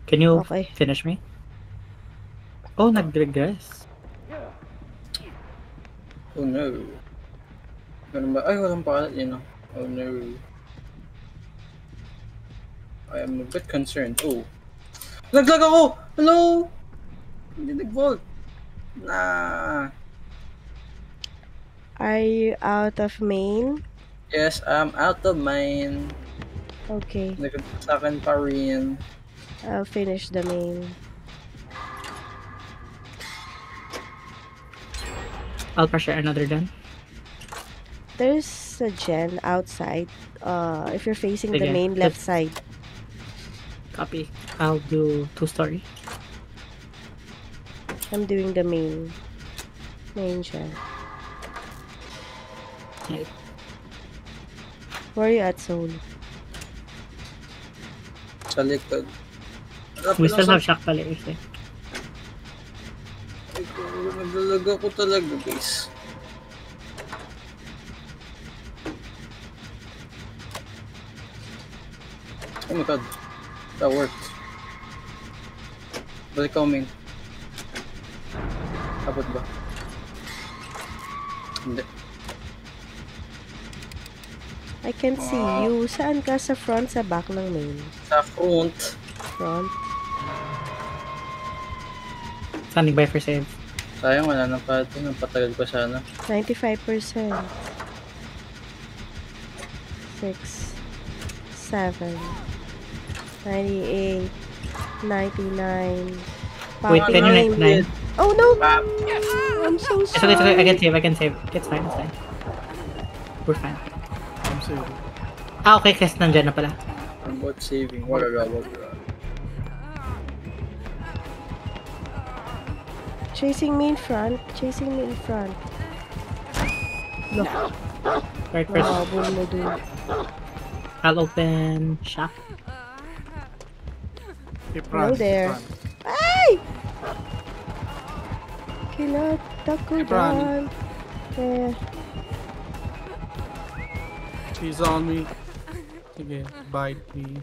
Can you
Okay.
finish me? Oh, nag-regress.
Oh no. Ganun ba? Ay, walang pakalat yun. Oh no. I am a bit concerned. Oh. Naglag ako! Hello! Hindi nag-vault. Nah.
Are you out of main?
Yes, I'm out of main.
Okay.
Naglag sa akin pa rin.
I'll finish the main.
I'll pressure another gen.
There's a gen outside. If you're facing the
Sige.
main left side.
Copy. I'll do 2-story.
I'm doing the main. Main gen.
Okay.
Where are you at, Soul?
Sa likod.
We still have shock players eh.
Naglalag ako talaga, guys. Oh my god. That worked. Balik ako main. Abot ba? Hindi.
I can see you. Saan ka? Sa front, sa back ng main?
Sa front.
Front.
Standing by for save.
Sayang, wala nang pati. Napatagal ko sana.
95%. 6, 7, 98, 99.
Wait, can you 99?
Oh no!
Pap.
I'm so
It's okay,
sorry.
I can save. It's fine. We're fine.
I'm saving.
Ah, okay, kasi nandyan na pala.
I'm about saving. Wala.
Chasing me in front. Look.
Right first.
Wow, mo dun.
I'll open shock.
Keep
Hello
running, keep
there.
running.
Ay! Kinata ko
Keep running.
dyan. Eh,
He's on me. Sige, bite me.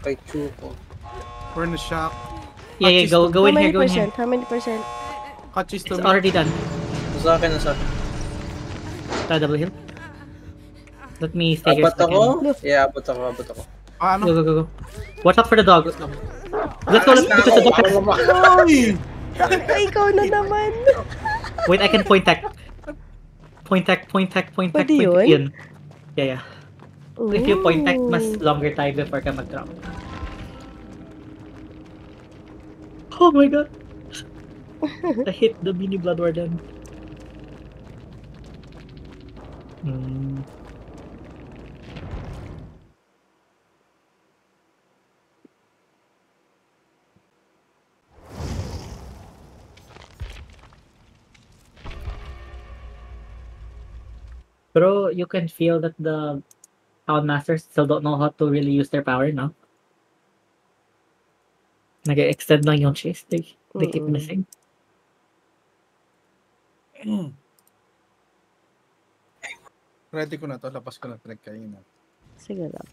Kay Chuko.
We're in the shop.
Yeah, go
how
in
many
here, go in here.
percent? How many percent?
Kachis to
It's
me.
already done.
Sa akin.
Double heal. Let me stay here.
Abot ako?
No.
Yeah, abot ako.
Ah, ano?
Go. Watch out for the dog. Let's go to the dog.
Ay!
Ay, ikaw na naman.
Wait, I can point tech. Point tech.
Pwede yun?
Yun. Yeah. If you point tech, mas
Ooh.
longer time before ka mag-drop. Oh my god. I hit the mini blood warden. Pero you can feel that the Town Masters still don't know how to really use their power, no? Nag-extend lang yung chase. They keep
Mm-mm.
missing.
Ready ko na to. Lapas ko na pinagkainan.
Sige lang.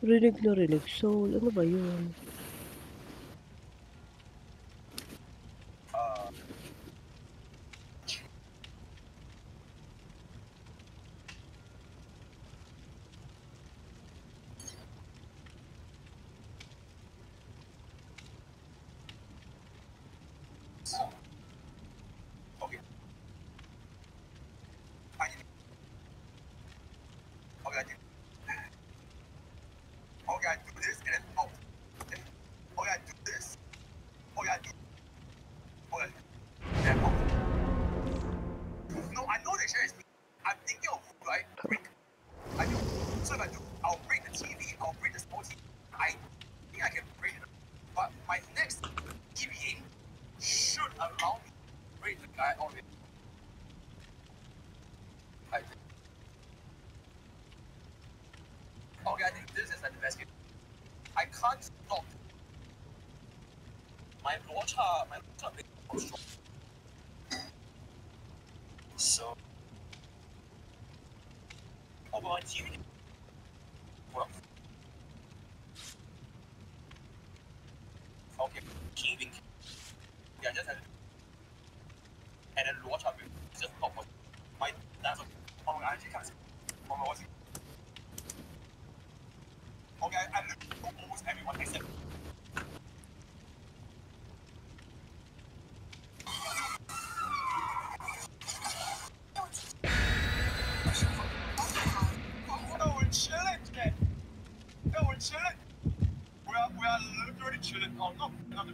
Rinig na rinig. Soul, ano ba yun?
Okay. Okay, I do this and then out. Okay, I do this. Okay, I do. Okay, and then out. No, I know the share is me. I'm thinking of who do I break. I do. So if I do, I'll break the TV. I'll break the small TV. I think I can break it, but my next EVA should allow me to break the guy out of it. I think. Okay, I think this is like the best game. I can't stop. My Locha big strong. So, over my TV. Well, okay, caving. Yeah, just and then Locha big just top of my that's oh I actually can't see. Oh, what's it? Okay, I look for almost everyone except. No, we're chilling, man. No, we're chilling. We are literally chilling. Oh no, not the.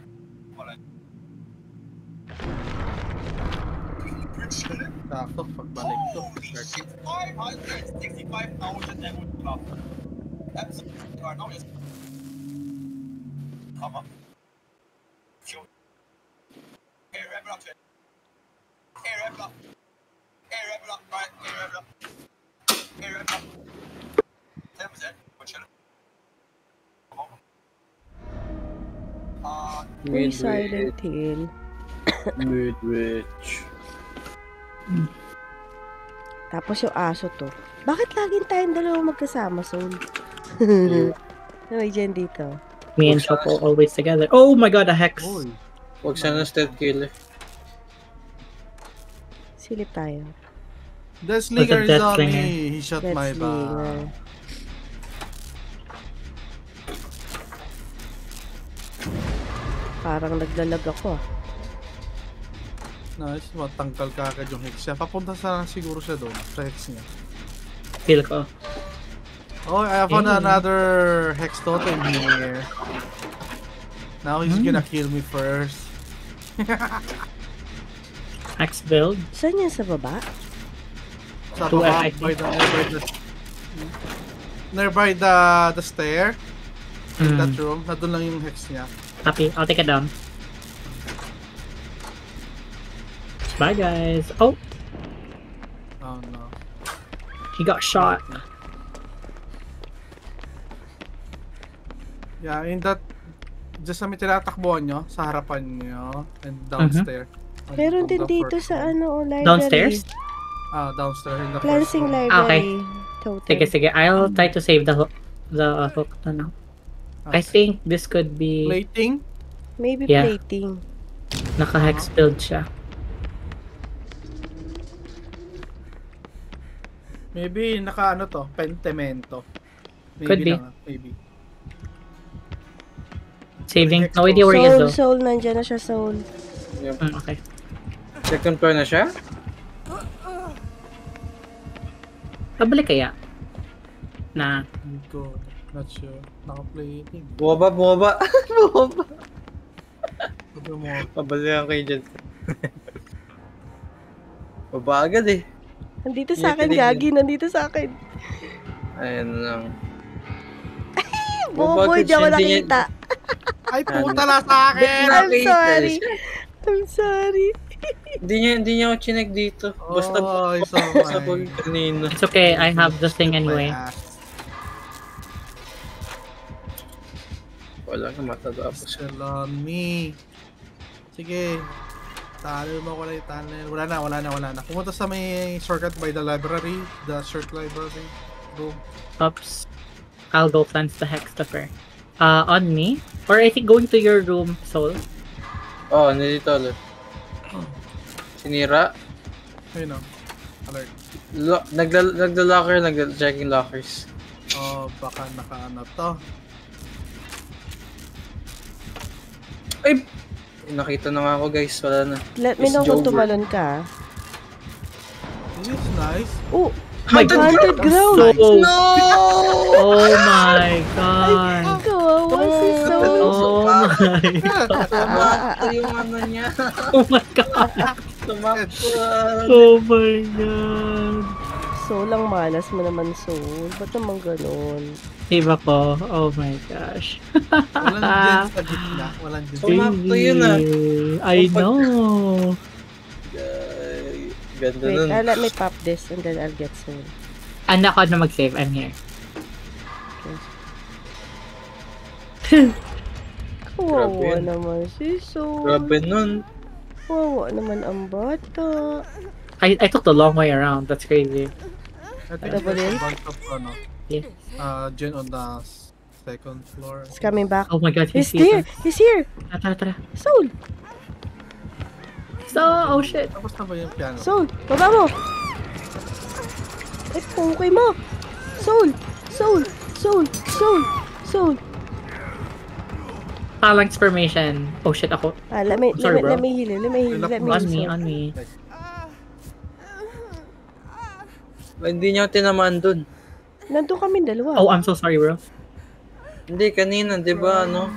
We're chilling.
Sakto, pagbalik to.
Holy shit! 565,000 emerald club. That's you are now just come up. Kill. Hey, wrap it up, Jen. Hey, wrap it up. Hey, wrap it up. Right. Hey, wrap it up. Hey, wrap it up. 10%. We're chilling. Come on.
Uy, Silent Hill.
Midwich.
Tapos yung aso to. Bakit laging tayong dalawa magkasama, Soul? May dyan dito.
Me and Choco always together. Oh my god, a hex!
Uy.
Huwag sana stealth killer.
Silip tayo.
Deathslinger
What's a
is on
Deathslinger?
me. He shot my
Let's
back.
Parang naglalag ako.
Nice, matangkal ka agad yung hex niya. Papunta sana siguro siya doon, sa hex niya.
Feel ko.
Oh, I found
Hey.
another hex totem here. Now he's gonna kill me first.
Hex build.
Saan yan sa baba?
Sa
Two
baba,
FIP.
nearby the stair. In that room, nandun lang yung hex niya.
Copy. I'll take it down. Bye, guys. Oh,
Oh no.
he got shot.
Yeah, in that, just sa may tinatakbuhan nyo, sa harapan nyo, and downstairs.
Meron din
The
dito
first
sa
one.
ano, library.
Downstairs?
Downstairs in the first
Cleansing
one.
library.
Okay.
Totem.
Sige, sige. I'll try to save the hook. The hook na now. I think this could be
Plating?
Maybe
Yeah.
plating.
naka-hex build siya.
Maybe naka ano to, pentemento. Maybe
Could be.
na nga, maybe.
Saving.
Hex
No idea where he is
Soul,
though.
Soul, nandyan na siya, Soul.
Yep.
Okay.
Second floor na siya?
Pabalik kaya? Na.
Hindi ko, not sure. Naka-plating.
Bumaba, bumaba. Bumaba.
Sabi mo,
Pabalikan kayo dyan. Baba agad eh.
Nandito sa akin,
Hindi,
Gagi. Nandito sa akin.
Ayun lang.
Bobo, hindi ako nakita.
ay puta na sa akin!
I'm
Nakita
sorry.
siya.
I'm sorry.
Hindi niya ako chinek dito. Basta
Oh, I saw
basta
mine.
kanina.
It's okay. I have the thing anyway.
My ass.
Wala ka matatapos.
Still on me. Sige. Talo mo ko lang yung tunnel. Wala na. Pumunta sa may shortcut by the library. The short library room.
Oops. I'll go cleanse the Hextopher. On me? Or I think going to your room, Soul.
Oh, nandito ulit. Sinira.
Ayun o. Alert.
Nagla-locker, nagla-checking lockers.
Oh, baka nakaano to.
Ay! Nakita na nga ako guys, wala na.
Let me
It's
know kung
Jover.
tumalon ka.
This is nice.
Oh,
my God.
haunted ground!
So-
No!
Oh my god.
Kawawa si Soul.
Oh my god.
Tumakbo yung ano niya.
Oh my god.
Tumakbo.
Oh my god.
Soul, ang malas mo naman, Soul. Ba't naman ganun?
Save ako. Oh my gosh.
Walang dyan sa gitna. Walang dyan.
Tumakbo yun, ah.
I know.
Ay, ganda
Wait,
nun.
let me pop this and then I'll get Soul.
Anak ko na mag-save. I'm here.
Kawawa
Grabe yun.
naman si Soul.
Grabe nun.
Kawawa naman ang bata.
I took the long way around. That's crazy.
I think
Double
there's
A?
a bunch of ano,
Yeah.
Jen on the second floor.
He's coming back.
Oh my god,
He's
here.
there! He's here!
Tara, tara.
Soul!
So, oh shit.
Tapos na ba yung piano?
Soul! Baba mo! Ay, pungkoy mo! Soul! Soul! Soul! Soul! Soul!
Phalanx formation. Oh shit, ako.
Let me
Sorry, bro.
heal you. Let me heal
On me,
Soul.
on me.
Hindi niya ako tinamaan dun.
Nandun kami dalawa.
Oh, I'm so sorry, bro.
Hindi, kanina, di ba, ano?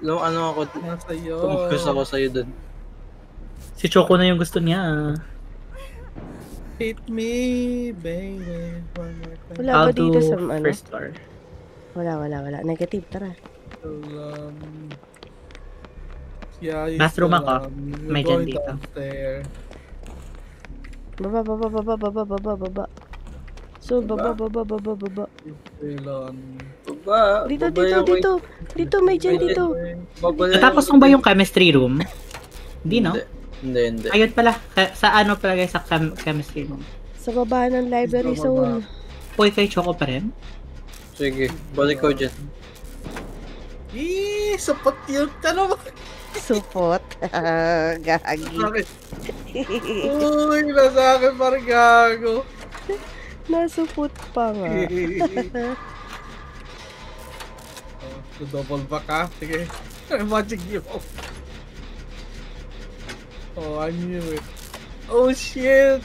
Ano ako,
Nasa iyo.
tumugos ako sa'yo dun.
Si Choco na yung gusto niya.
Hit me, baby. One more time.
Wala
I'll
ba dito
do
sa ano?
first floor.
Wala. Negative, tara.
Yeah,
Bathroom ako. May dyan dito.
Downstairs.
Baba. Soul, baba.
Elon.
Baba,
Dito,
baba yung
dito. Dito, may dyan dito.
Baba yung
Natapos mo ba yung chemistry room? Hindi, no?
Hindi.
Ayun pala. Sa ano pala guys, sa chemistry room.
Sa baba ng library,
Sa baba.
Soul.
Uy, kay Choco pa rin?
Sige, balik ko dyan.
Sapat yun. Ano ba?
Supot. Gagi.
Bakit? Uy, nasa akin parang gago.
Nasupot pa nga.
Oh, double back ha. Sige. Magic you. Oh, I knew it. Oh, shit.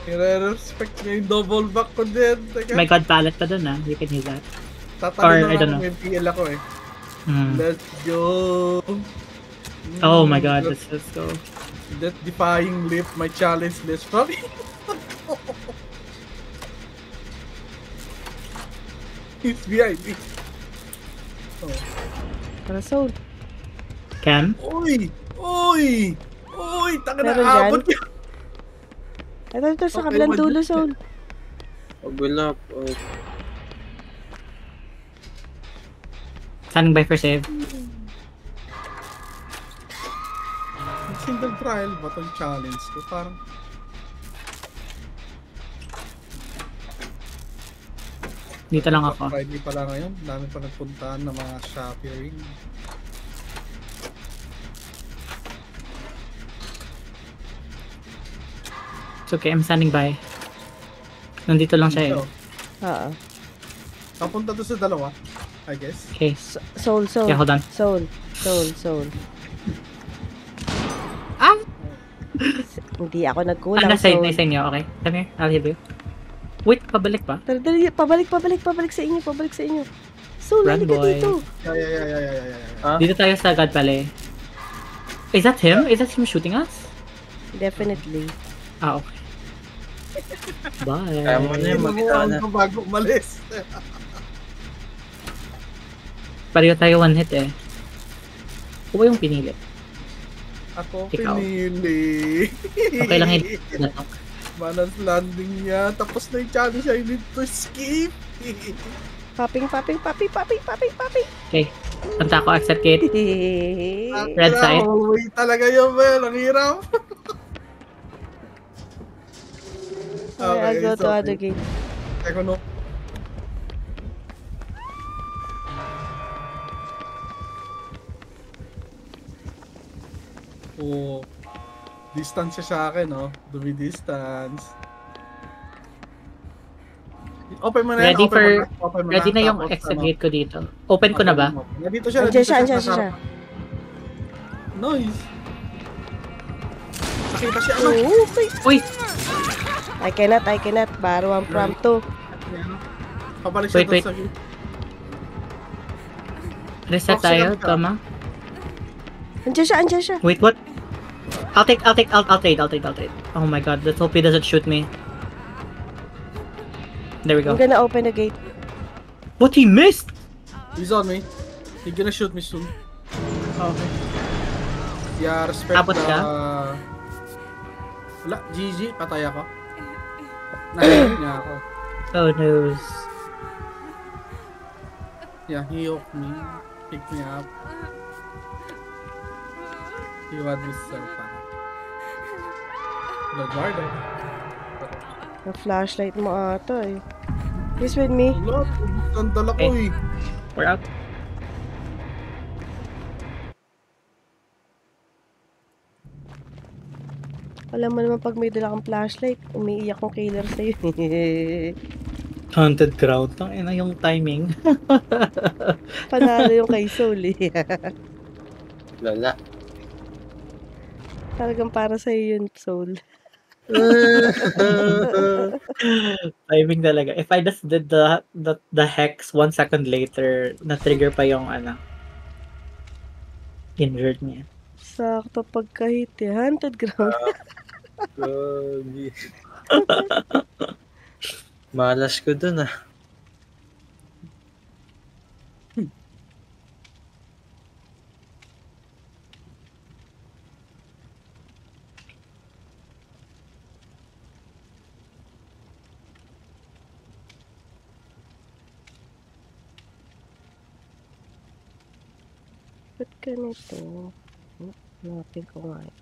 Nire-respect niya yung double back ko din. Teka.
May god palette pa dun, ah. You can use that.
Tatalo
or I
na
don't
lang yung PL ako eh.
Hmm.
Let's go.
Oh my god, let's go.
That defying leap, my challenge list. Probably. It's VIP. Oh.
Tara, Soul.
Cam?
Uy! Taka na
Meron dyan?
abot yun.
Ito sa
Okay,
kabilang
wag-
dulo, Soul.
Pag-wala.
Standing by for save.
Single trial ba itong challenge ko? Parang
Dito lang ako.
Friday pala ngayon. Dami pa nagpuntahan ng mga shopping.
It's okay, I'm standing by. Nandito lang siya eh.
Oo.
Papunta to sa dalawa, I guess.
Okay.
Soul.
Yeah, hold on.
Soul.
Ah!
Hindi ako nagkulang,
Nasa
Soul.
inyo, okay? Come here, I'll heal you. Wait, pabalik pa?
Tara, dali, pabalik sa inyo. Soul,
Run,
halika
boy.
dito.
Yeah.
Dito tayo sa God pala eh. Is that him? Is that him shooting us?
Definitely.
Ah, okay. Bye.
Kaya mo na yun, magkita na.
Mabuhaan ko bago umalis.
Pareho tayo one hit eh. Ako ba yung pinili?
Ako
Ikaw.
pinili.
Okay lang yun.
Balance landing niya. Tapos na yung challenge. I need to skip.
Popping.
Okay. Punta ako, exit gate. Red side.
Wait talaga yun, man. Ang hirap.
I'll go to
so-
other gate.
Teko no. Oh, distance siya sa akin, no? Dumi-distance. Open mo na yan,
Ready
open mo
for...
na. Open mo
Ready na yung
tapos,
exit
ano,
gate ko dito. Open ko na ba?
open mo. Nandito siya,
Andiyan
nandito
siya.
sa harap. Noise. Nakita siya, ano?
Oh,
Uy!
I cannot. Baro ang prompto.
Pabalik siya
Wait.
doon sa gate.
Reset
Proxy
tayo,
lang siya.
tama?
Andiyan siya.
Wait, what? I'll trade. Oh my god, let's hope he doesn't shoot me. There we
I'm
go.
gonna open the gate.
What, he missed?
He's on me. He's gonna shoot me soon.
Okay.
Yeah, respect
Abot
the...
ka?
Wala, GG, patay ako. Nahihil niya ako.
Oh no.
Yeah, he hooked me. Picked me up. He was with Serpa. The garden.
Yung flashlight mo ata eh. He's with me.
Wala, ang dala ko eh.
We're out.
Alam mo naman pag may dala kang flashlight, umiiyak yung killer sa'yo.
Haunted ground. Ang ina yung timing.
Panalo yung kay Soul eh.
Lala.
Talagang para sa'yo yun, Soul.
Timing talaga. If I just did the hex 1 second later, na-trigger pa yung injured niya.
Sakto pagka-hit eh. Haunted ground.
Grabe. Malas ko dun ah.
Ba't ganito? Hanapin ko nga eh.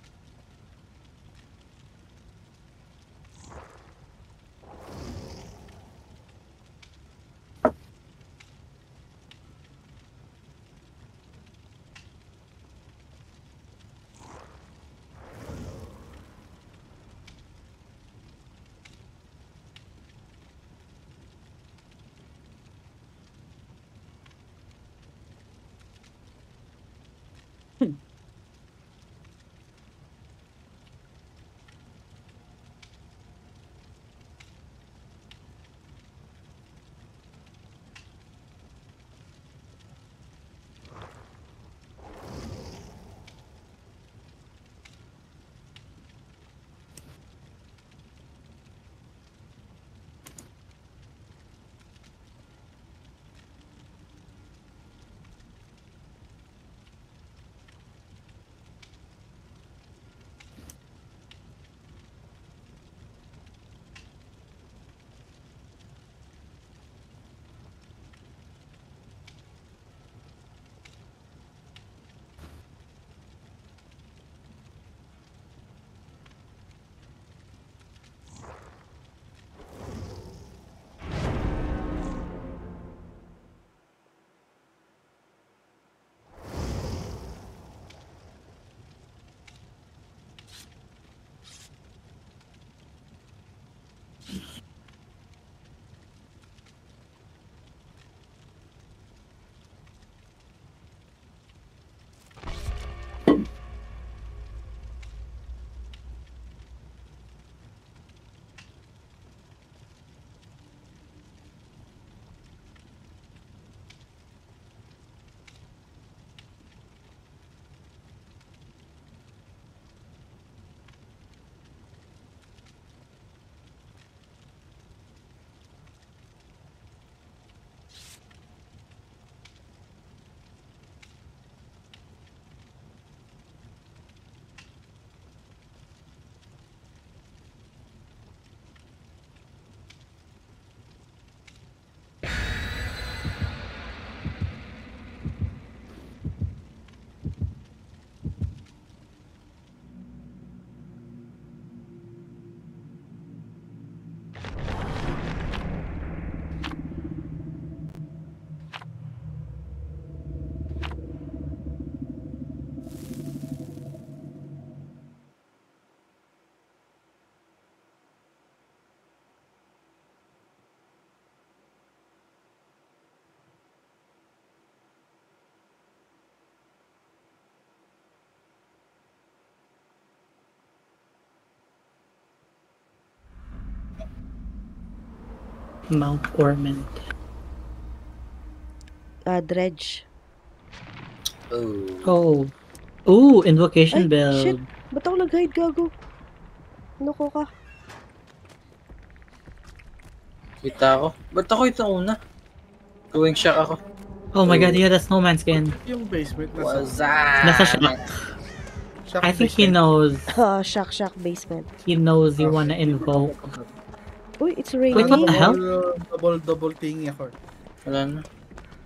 Mount Ormond.
Dredge.
Oh.
Oh. Ooh, invocation
Ay,
build.
shit. Ba't ako nag-hide, gago? Loko ka.
Kita ako. Ba't ako ito una? Going shock ako.
Oh my god, he had a snowman skin.
Yung basement
What's
nasa...
that?
Nasa shock.
Shock
I think he
basement.
knows.
Shock basement.
He knows you wanna invoke.
Uy, it's
Wait,
raining.
what the hell?
Double thingy ako.
Wala na.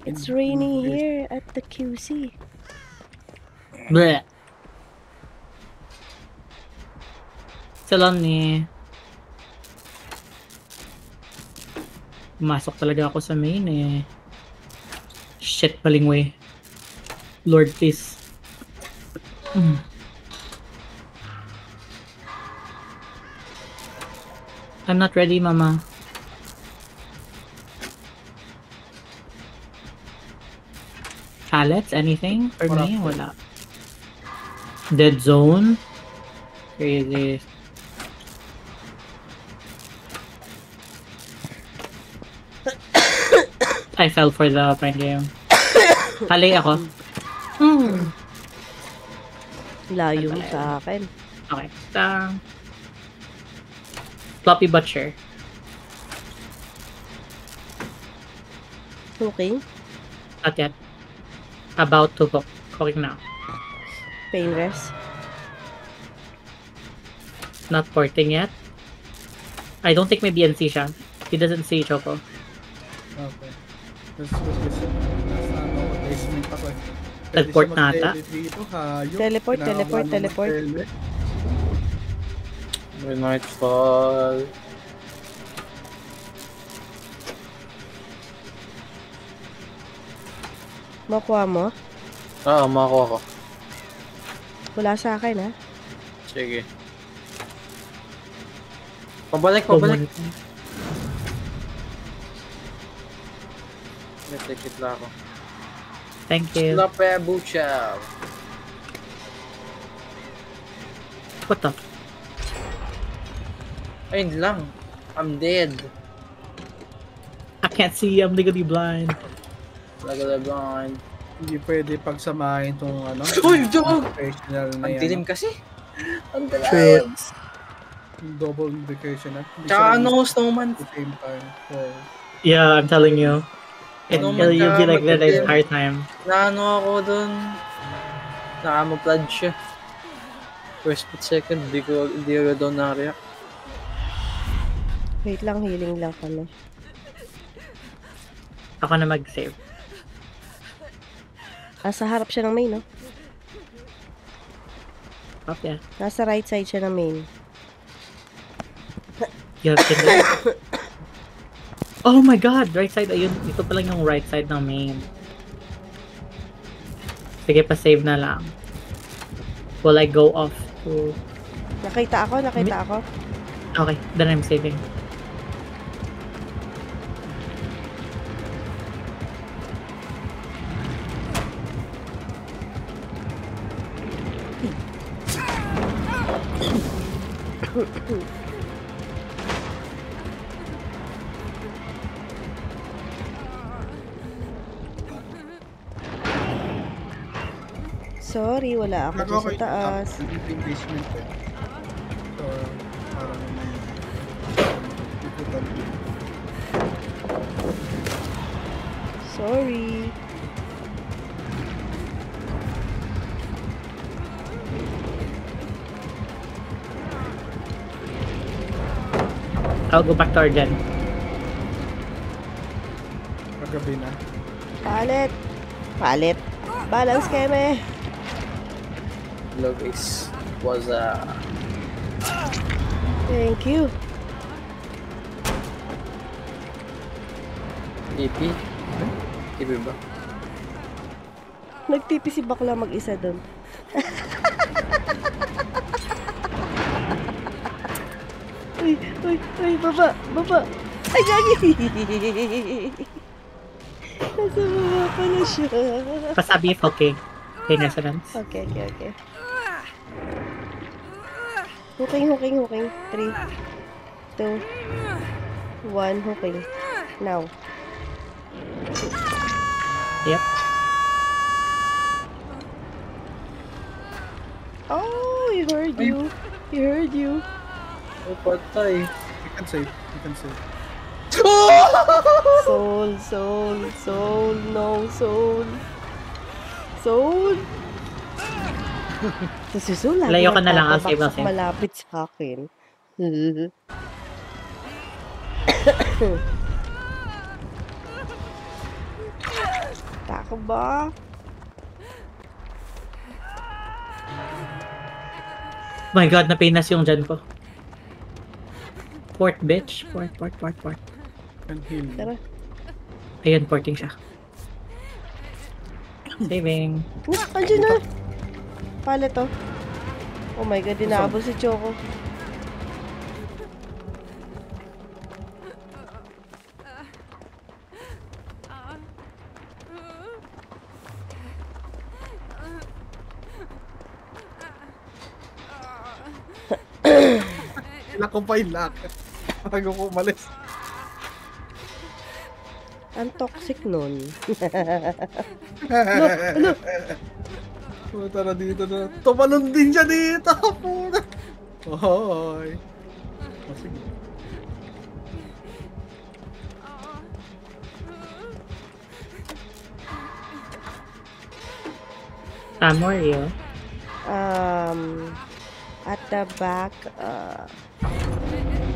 It's raining here at the QC.
Bleh. Salon ni. Pumasok talaga ako sa main eh. Shit, maling way. Lord, please. I'm not ready, mama. Pallets? Anything for me? Wala. Dead zone? Crazy. I fell for the prank game. Halay ako.
Layo mo sa akin.
Okay. Floppy Butcher.
Cooking.
Not yet. About to cook. Cooking now.
Pain rest.
Not porting yet. I don't think may BNC siya. He doesn't see Choco.
Okay. Let's go this. Nasa ano, basement ako eh.
Teleport
Pwede siya
na ata.
mag-tele dito, hayop.
Teleport,
Kailangan
teleport,
mo
teleport.
mag-tele.
When night fall.
Makuha mo?
Oo, makakuha ko.
Wala sa akin, ha?
Sige. Pabalik. Natikit lang ako.
Thank you.
Lape Buchaw.
What the?
Ayun lang. I'm dead.
I can't see. I'm legally blind.
Lagalagan.
Hindi pwede pagsamahin itong ano.
Uy, dog!
Professional na
Ang
yan.
dilim kasi. Ang
True.
dilim.
Double invocation na. Hindi
Tsaka
siya
ano,
nag-
snowman.
at the same time. So,
Yeah, I'm telling you.
Ano
You'll be like that the
magka-
entire time.
Naano ako dun. Nakamoplad siya. First but second, hindi ko daw na-react.
Wait lang, healing lang kami.
Ako na mag-save.
Nasa harap siya ng main, no?
Oh, yeah.
Nasa right side siya ng main.
You have to Oh my god! Right side, ayun. Ito pa lang yung right side ng main. Sige, pa-save na lang. Will I go off to...
Nakita ako.
Okay, then I'm saving.
Sorry, wala ako dyan sa taas.
Hindi yung basement eh. So, parang may... ikutan.
Sorry.
I'll go back to our gen.
Paggabi na.
Palit. Balance keme.
Hello guys. Was
Thank you.
TP? TP ba?
Nagtipi si bakla mag-isa doon. Uy, baba. Ay, gagi! Nasa baba pala siya.
Pasabi if okay. Okay, residence.
Okay. Huking. 3, 2, 1, huking. Now.
Yep.
Oh, he heard you. He heard you.
Oh, patay.
You can save. You can save.
Soul, soul, soul, no, soul. Soul. Si Soul lagi
Layo ka na lang, I'll save, I'll
nagpapabaksak
save.
malapit sa akin. Tako ba?
My god, napinas yung dyan ko. Port, bitch. Port.
Can heal.
Tara.
Ayun, porting siya. Saving.
Andiyan na. Pala to. Oh my god, dinaabol si Choco.
Ilan ko pa yung lock. Bago ko umalis.
Ang toxic nun.
Puta na dito na. Tumalon din siya dito. Puta. Hoy. Oh, sige.
Where are you?
At the back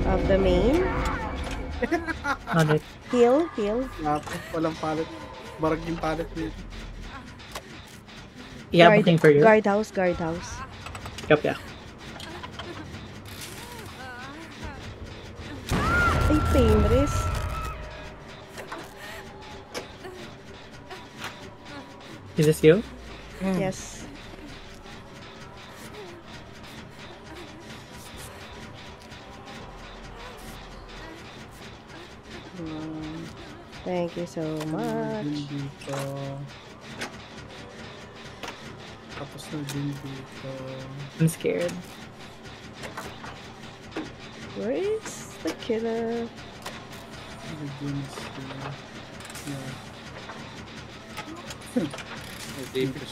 of the main.
Got it.
Heal.
Lapit. Walang palit. Barag yung palit dito.
Yeah, I'm looking for you.
Guardhouse.
Yup, yeah.
Ay, pain wrist.
Is this you?
Yes. Thank you so much.
Dito. Tapos na din dito.
I'm scared.
Where is the killer?
Naging sila. Yeah.
David.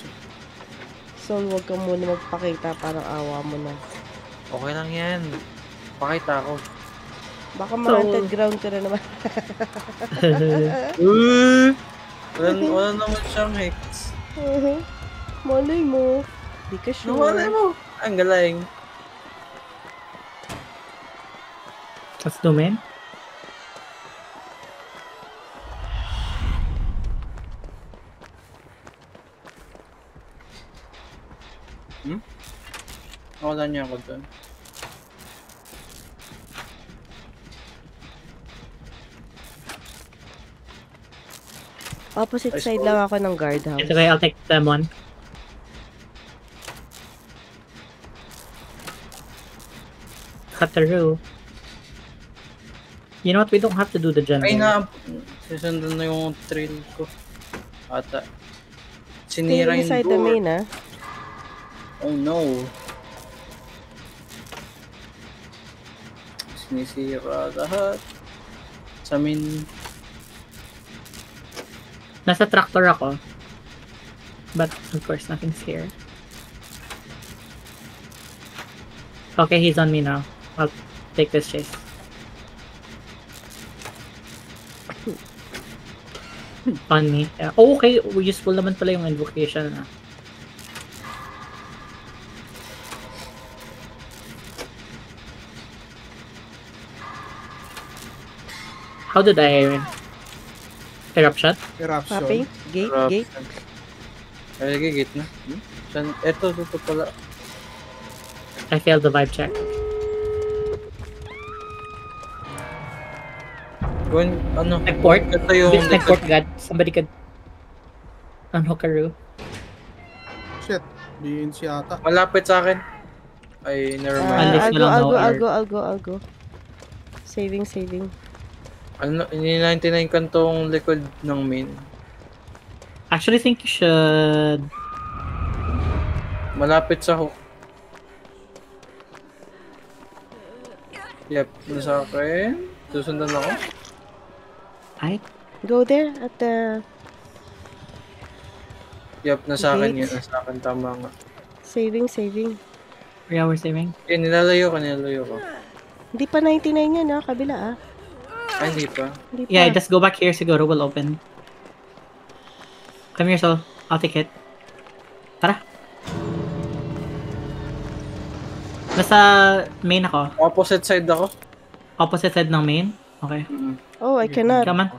Soul, huwag ka muna magpakita. Parang awa mo na.
Okay lang yan. Pakita ako.
Baka ma-haunted ground ka na naman.
Wala naman siyang hex.
Malay mo. Di ka sure.
Nawala mo. Ang galing.
Let's zoom in.
Nawala niya ako doon.
Opposite
I
side
saw
lang ako ng guardhouse.
It's okay, I'll take them one. Kataru. You know what? We don't have to do the general.
Ay na, susundan na yung trail ko. Ata.
Stay
Sinira yung
inside the
door.
main, ah.
Oh no. Sinisira lahat. Sa main.
Nasa tractor ako. But of course, nothing's here. Okay, he's on me now. I'll take this chase. On me. Yeah. Oh, okay. Useful naman pala yung invocation. Ah. How did I... Eruption?
Eruption.
Popping? Gate?
Ay, gigit na. Saan? Eto, dito pala.
I failed the vibe check.
Gawin, ano?
Nag-port?
Ito yung
This nag-port god. Somebody could... Unhook a Rue.
Shit. BNC ata.
Malapit sa akin. Ay, never mind.
Alis na lang
I'll go. Saving.
Ano, ini-99 kantong likod ng main.
Actually, think you should...
Malapit sa hook. Yep, sa akin. Susundan ako.
Ay,
Go there at the
Yup, nasa akin
Gate.
yun. Nasa akin, tama nga.
saving.
3 hours saving.
Yun, nilalayo ko.
Hindi pa 99 yan kabila
Ay, hindi pa.
Hindi pa.
Yeah, just go back here siguro, will open. Come here, Sol. I'll take it. Tara. Nasa main ako.
Opposite side ako.
Opposite side ng main. Okay.
Oh, I cannot.
Come on.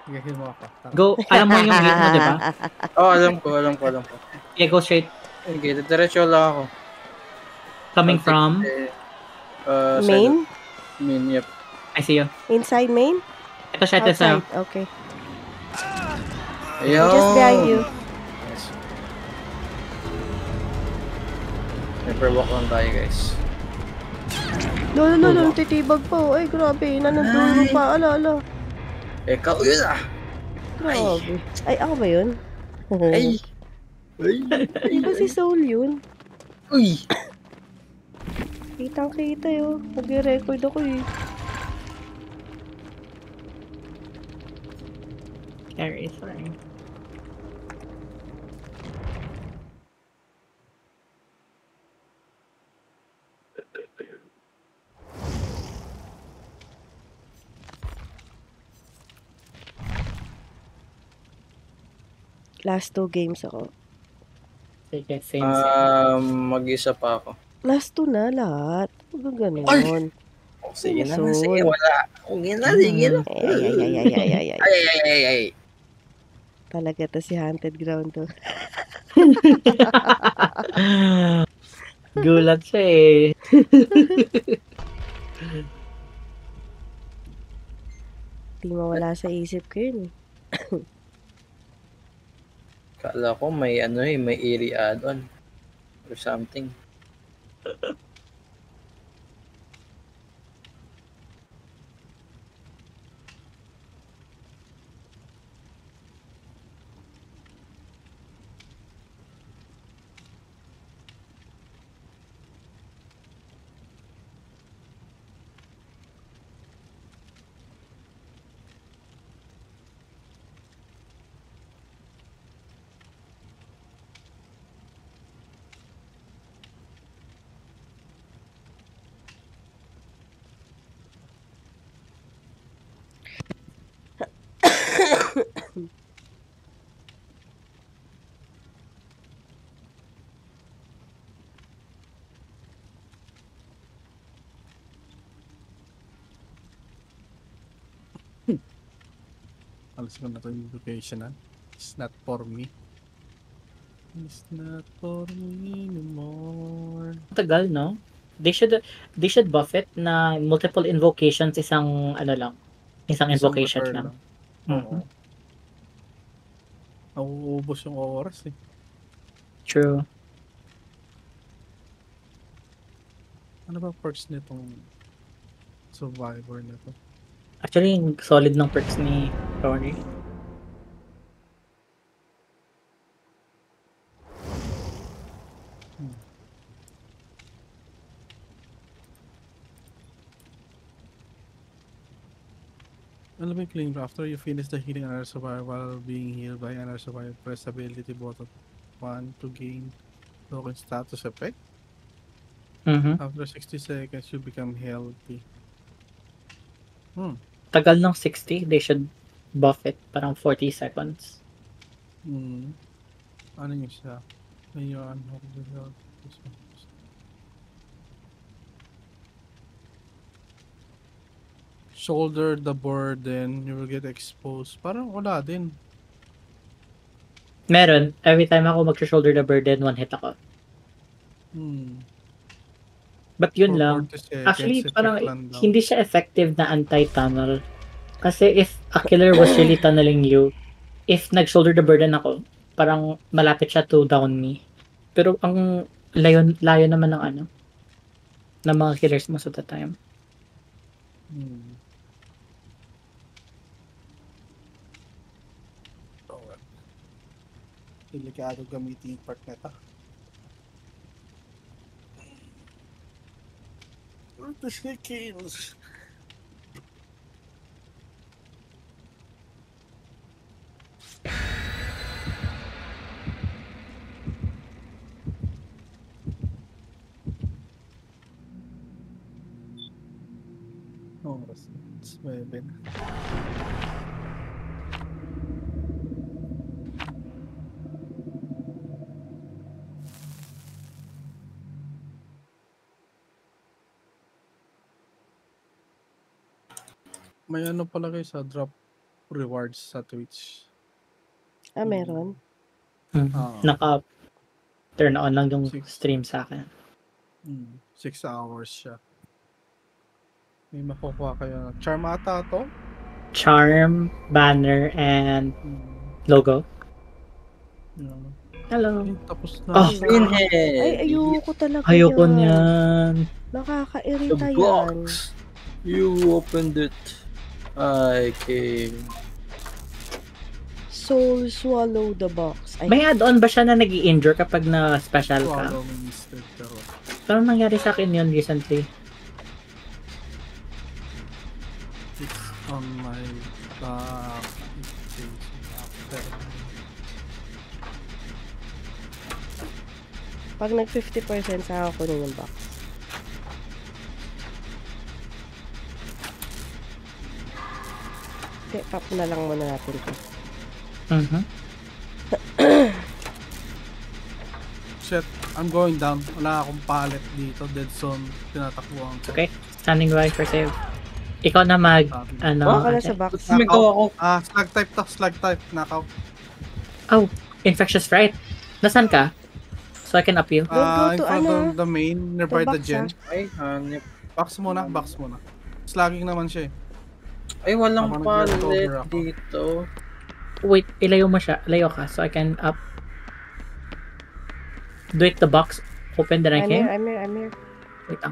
Sige, heal mo ako. Tara.
Go. Alam mo yung gate mo, di ba?
Oh, alam ko.
Yeah, go straight.
Okay, diretso lang ako.
Coming from...
Main?
Main, yep.
I see you.
Inside main?
Ito siya, ito siya.
Outside. Okay.
Ayun.
Just behind you.
Yes. Never walk lang tayo, guys.
No, titibag pa. Ay, grabe. Nananduro pa. Ala.
Ikaw yun ah!
Grabe. Ay, ako ba yun?
Ay!
Di ba si Soul yun?
Uy!
Kitang-kita yun. Nag-record ako eh.
Carry, sorry.
Last 2 games ako.
Sige, same.
Mag-isa pa ako.
Last 2 na lahat. Huwag ganon.
Oh, sige na,
Soul.
sige, wala. Sige na. Ay.
Talaga to si Haunted Ground to.
Gulat siya eh.
Di mawala sa isip ko yun eh.
Kala ko may may eerie add-on. Or something.
Alas ko na ito yung location na. It's not for me. It's not for me anymore.
Tagal, no? They should buff it na multiple invocations isang isang invocation
repair
lang.
Oo. Nauubos yung oras eh.
True.
Ano ba perks nitong survivor na to?
Actually, solid ng perks ni Rory.
Ano ba yung claim? After you finish the healing another survivor while being healed by another survivor, press ability button 1 to gain token status effect. After 60 seconds, you become healthy.
Tagal ng 60, they should buff it. Parang 40 seconds.
Ano yun siya? Ayun, shoulder the burden, you will get exposed. Parang wala din.
Meron. Every time ako mag-shoulder the burden, one hit ako. But yun
For
lang.
40 seconds,
Actually,
effect
parang
lang daw.
hindi siya effective na anti-tunnel. Kasi if a killer was really tunneling you, if nag-shoulder the burden ako, parang malapit siya to down me. Pero ang layo naman ng ng mga killers most of the time.
Delikado gamitin yung part na ito. What the heck is? Anong oras? It's 9. May ano pala kayo sa drop rewards sa Twitch.
Meron.
Ah.
Naka-turn on lang yung
Six.
stream sa akin.
6 hours siya. May makukuha kayo. Charm ata to?
Charm, banner, and logo.
Yeah.
Hello.
Ay, tapos na.
Oh.
Pinhead.
Ay, ayoko talaga
Ayoko
yan.
niyan.
The
Nakakairita yan.
box. You opened it. I came.
Soul swallow the box. Ay,
May add-on ba siya na nag-i-injure kapag na-special ka?
Swallow me instead, pero
Parang nangyari sa akin yun recently.
it's on my back. It's changing after.
pag nag 50% sa ako kunin yung box. Okay, pap na lang muna natin to.
Shit, I'm going down. Wala akong pallet dito. Dead zone. Tinatakbuhan ko.
Okay, standing by for save. Ikaw na mag,
Baka na sa box.
May gawa ko.
Slag type to. Slag type. Knockout.
Oh, infectious fright. Nasaan ka? So I can up you.
Go
In
to
front
ano?
of the main. Nearby the
box,
gen.
Ay, hanip.
Box muna. Box muna. Slugging naman siya eh.
Ay, walang
Ako
pallet
nag-recover ako.
dito.
Wait, ilayo mo siya. Ilayo ka so I can up. Do it the box. Open the rank game.
I'm here.
Wait lang.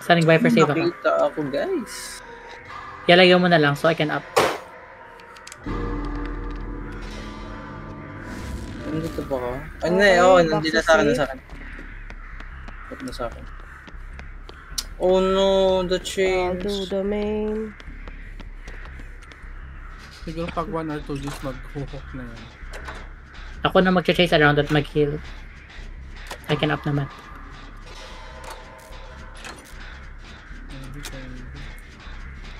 Standing by for save ako.
Nakita ako, guys.
Ilayo mo na lang so I can up.
Nandito ba ka? Ano
Okay,
eh, oh,
box
nandito
is
sa akin,
safe.
nasa akin. Ba't na sa akin? Oh no, the
I'll
chains.
do the main.
Siguro pag 1 or 2 Gs mag-hook na yan.
Ako na mag-chase around at mag-heal. I can up naman.
Maybe tayo.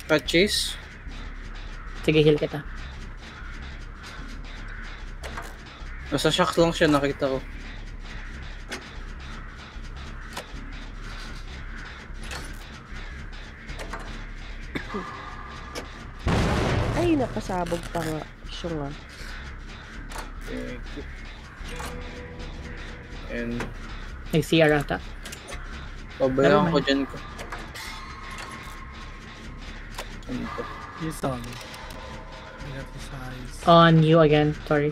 Cut chase?
Sige, heal kita.
Nasa shock lang siya, nakita ko.
Ay, nakasabog pa nga. Siya nga.
And,
Nag-CR ata.
pabayaan
Never
ko
mind.
dyan ko. Ano to?
He's on. I got his eyes.
On you again. Sorry.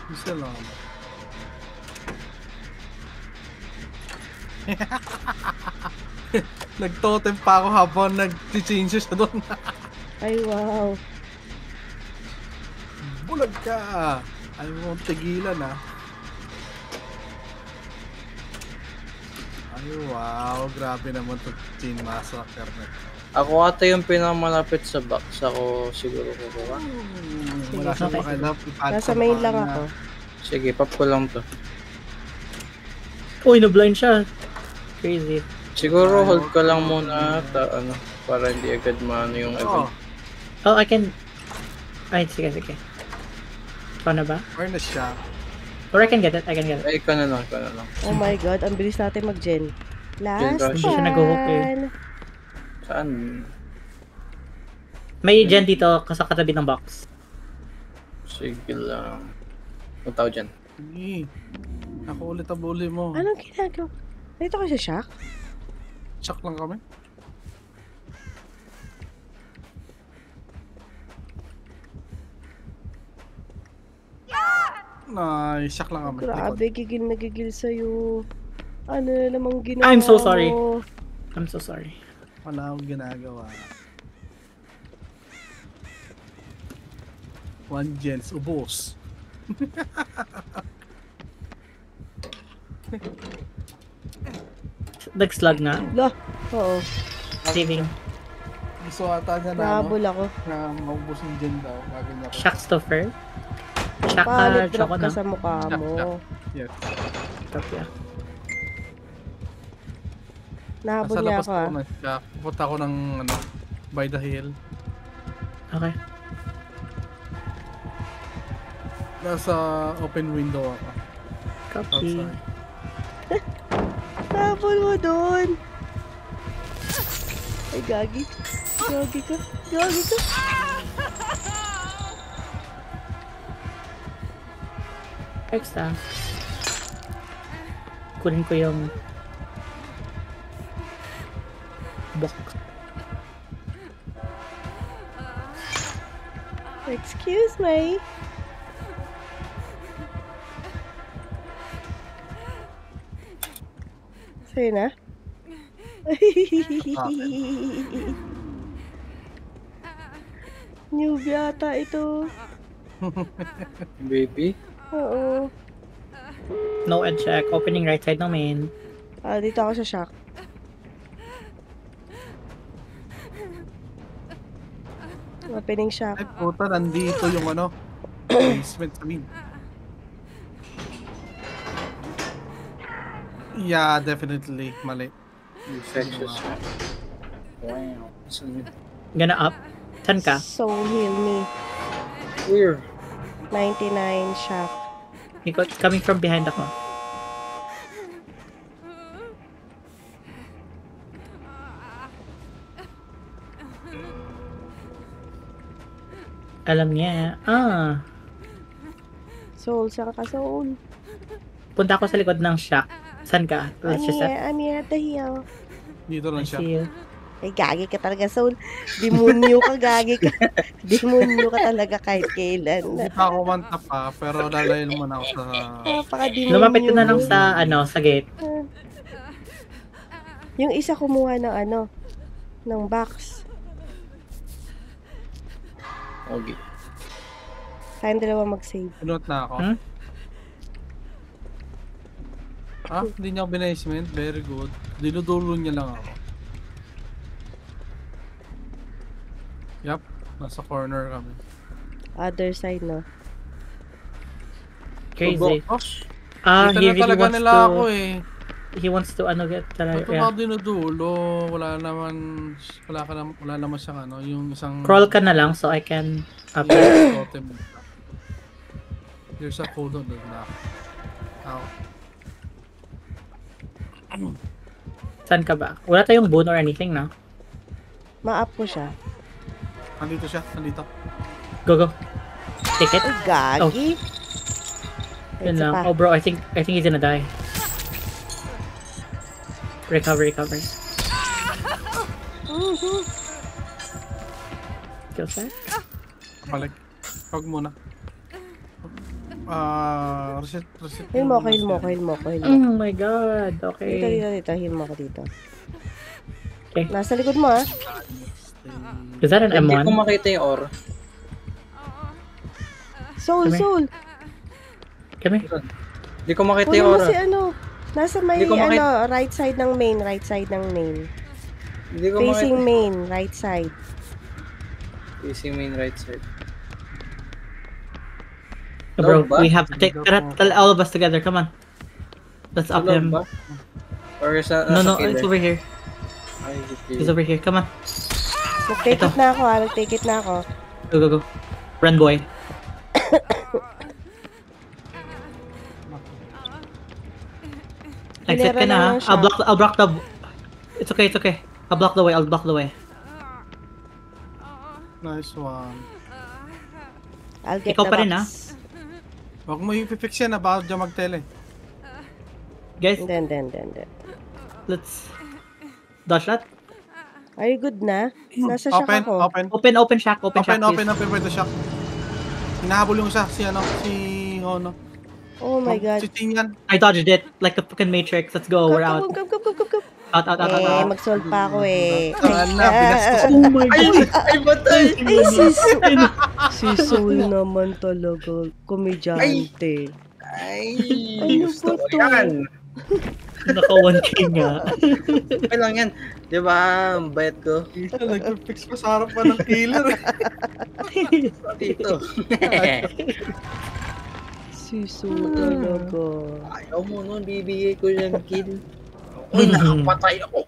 He's still on. Nag-totem pa ako habang nag-change siya doon.
Ay, wow.
Bulag ka! Ayaw mo tigilan ah. Ay wow, grabe naman to Chain Massacre na.
Ako ata yung pinakamalapit sa box. Ako siguro kukuha.
Wala siyang
Okay.
makalap.
Nasa main lang ako.
Sige, pop ko lang to.
Uy, na-blind siya. Crazy.
Siguro hold ko lang muna ano, para hindi agad maano yung
Oh,
event.
Oh, I can... Ay, sige. Ikaw na ba?
where na siya?
Or I can get it. I can get it.
Ay, ikaw na lang.
Oh my god, ang bilis natin mag-gen. Last
rush.
Hindi siya nag-hook eh.
one.
Saan?
May gen dito sa katabi ng box.
Sige lang. Punta ko dyan.
Hindi. Ako ulit ang bully mo.
Anong ginagawa? Dito ka sa shock?
Shock lang kami. Nice, shock lang kami.
Grabe, gigil na gigil sa'yo. Ano na namang ginawa
I'm so sorry.
mo?
I'm so sorry.
Wala akong ginagawa. One gens, ubos.
Nag-slug na.
Lah, oo.
Saving.
Gusto ata niya na, ano,
Nahabol ako.
na maubos yung gen daw. Bago niya ako.
Shock stuffer. Shock
Palit
ka,
drop
choco
ka
na.
sa mukha mo.
Yes.
Drop ya.
Nahabol
Nasa
niya
labas
ako ah.
ako na siya. Pupunta ako ng ano, by the hill.
Okay.
Nasa open window ako.
Copy.
Outside.
Nahabol mo doon. Ay, gagi. Gagi ka. Gagi ka.
Extra. Kunin ko yung box.
Excuse me. Sa'yo na? Noob yata ito.
Baby.
Oo.
No edge check. Opening right side ng main.
Dito ako sa shock. Opening shock.
Ay puta, nandito yung ano, basement sa mid. Yeah, definitely. Mali.
Infectious. Wow. So,
Gonna up. Saan ka?
Soul heal me.
weird.
99 shock.
Coming from behind ako. Alam niya.
Soul, saan ka soul?
Punta ako sa likod ng shack. Saan ka? Let's just
I'm here at the hill.
Dito
I
lang siya.
see you.
Ay, gagi ka talaga, soul. Demonyo ka, gagi ka. Demonyo ka talaga kahit kailan.
Hindi pa ako one tap pa, pero lalayin muna ako sa...
Napaka-demonyo.
Lumapit ko na lang sa, sa gate.
Yung isa kumuha ng ng box.
Okay.
Tayong dalawa mag-save.
Pinot na ako.
Hmm?
Hindi niya ako binasement. Very good. Dinudulo niya lang ako. Yup. Nasa corner kami.
Other side, no?
Crazy.
Oh,
He
kita na
really
talaga
wants
nila
to...
ako eh.
He wants to, get talaga.
Ba't
Yeah.
ako dinudulo? Wala naman siyang yung isang...
Crawl ka na lang so I can...
totem. There's a code on the map. Ow.
Saan ka ba? Wala tayong boon or anything, no?
Ma-up ko siya.
Nandito siya. Nandito.
Go. Take it.
Ay, gagi.
Yun
Isa
lang.
pa.
Oh bro, I think he's gonna die. Recover.
Mhm.
Kill set.
Balik. Huwag muna. Reset.
Heal mo.
Oh my god. Okay.
Dito. Heal mo ko dito.
Okay.
Nasa likod mo, ah.
Is that an
Hindi
M1?
ko makita yung aura.
Soul.
Come here.
Hindi ko makita
Kunin
yung
mo
aura.
si nasa may
Hindi ko
right side ng main.
Hindi ko
Facing
makita.
main, right side.
Facing main right side.
Bro,
Loob ba?
we have to take all of us together. Come on. Let's up
Tulog
him.
ba? Or sa
No,
killer?
it's over here.
Ay,
He's over here. Come on.
Nag-take
Ito.
it na ako, Nag-take it na ako.
Go. Run, boy. Exit ka
Hilera
na, ha?
lang siya.
I'll block the... It's okay. I'll block the way.
Nice one.
I'll get
Ikaw
the
pa rin,
box.
Huwag mo ipipix yan. Bawal dyan mag-tele.
Guys,
Then.
let's... Dodge that.
Are you good na? Nasa shock ako.
Open shack. Open shack,
Open
please.
by the shock. Hinahabol yung isa. Si Hono.
Oh my god.
Si Tinyan.
I dodged it. Like the fucking Matrix. Let's go. We're out.
Come.
Out.
Mag-solve pa ako eh.
Sana, binastos.
Oh my god.
Ay, batay!
Si Soul naman talaga. Komedyante.
Ay,
Ano
gusto
ba
ko
to?
yan.
Naka 1K nga.
Okay lang yan. Di ba, ang bayad ko?
Isa, nag-fix pa sa harap pa ng killer.
Dito.
Si Soul talaga.
Ayaw mo nun, bibigay ko yung kill. Uy, nakapatay ako.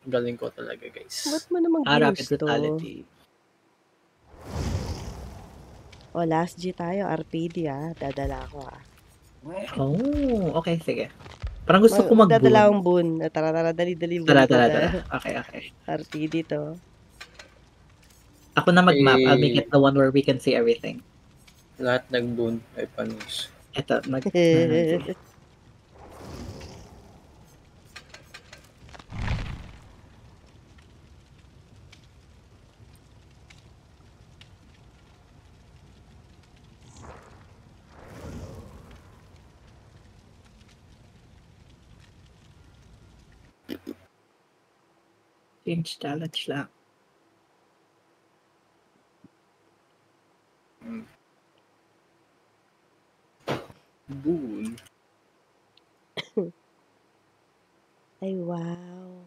Galing ko talaga, guys.
Ba't mo namang
Rapid
ginusto?
brutality.
O, last G tayo. RPD Dadala ako
Oh, okay, sige. Parang gusto ko
Magdadala
mag-boon.
akong boon. Tara, dali boon.
Tara. Okay.
RPD to.
Ako na mag-map. I'll make it the one where we can see everything.
Lahat nag-boon ay panis.
Ito, change challenge lang.
Boon.
Ay, wow.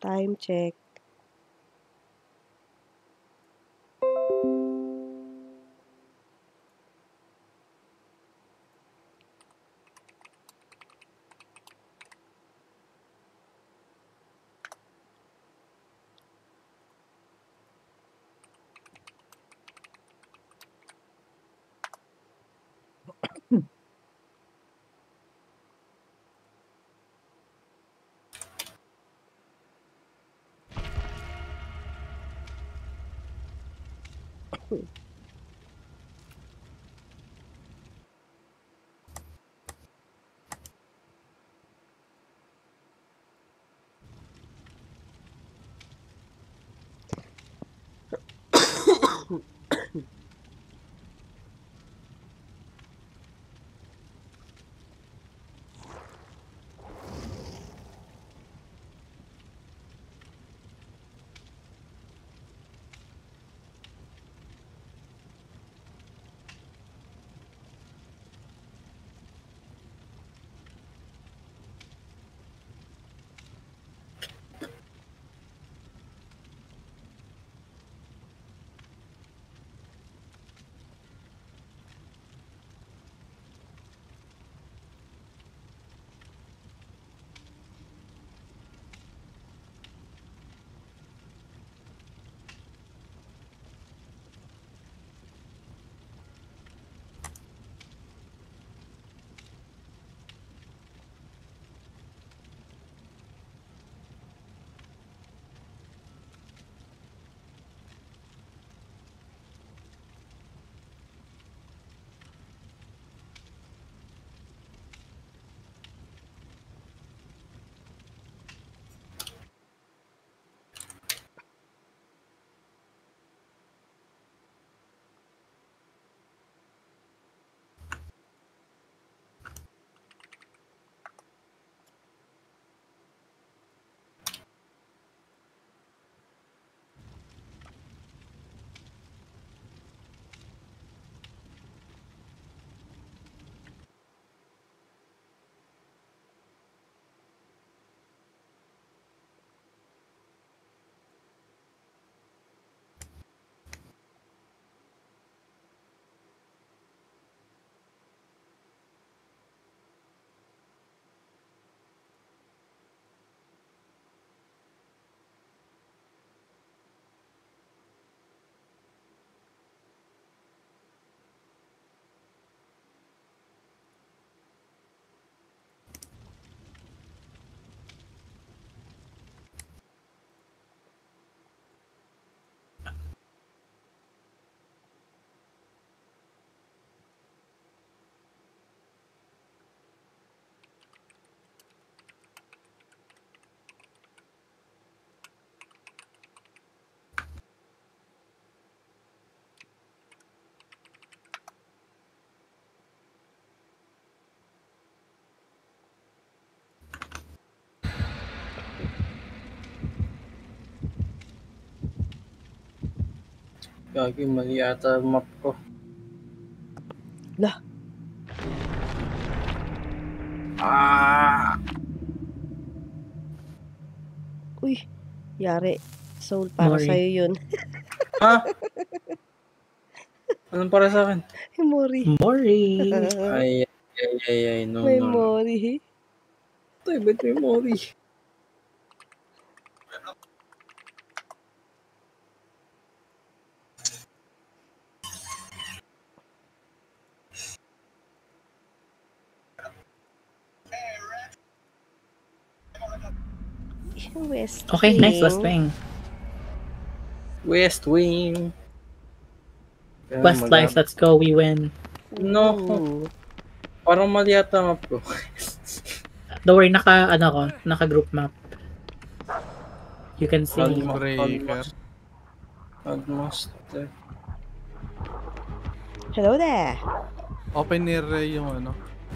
Time check.
Gagi, mali ata ang map ko.
Lah. Uy, yari. Soul, para
Mori.
sa'yo yun.
Ha? Anong para sa akin?
Mori.
Mori.
Ay, no,
May
no, no.
Mori.
Ito, ba't may Mori?
West
Okay, nice
Wing.
West Wing.
West Wing. Kaya
Westlife, let's go, we win.
No.
Ooh.
Parang mali yata map ko.
Don't worry, naka group map. You can see.
Breaker.
Almost.
Hello there.
Open area yung ano,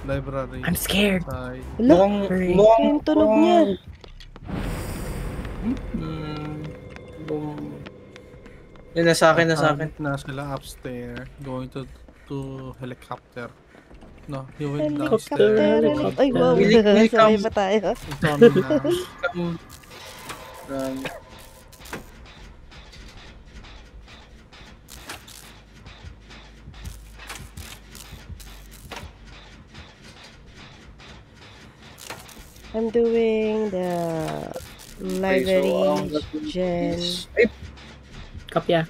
library.
I'm scared.
Side.
Hello.
Hurry.
Yung tunog niya.
Yun, nasa akin.
Na sila upstairs, going to helicopter. No, he went
Helicopter.
downstairs.
Ay, wow.
Will
Sabay
come.
pa tayo.
Coming down.
I'm doing the library gen.
Kapya.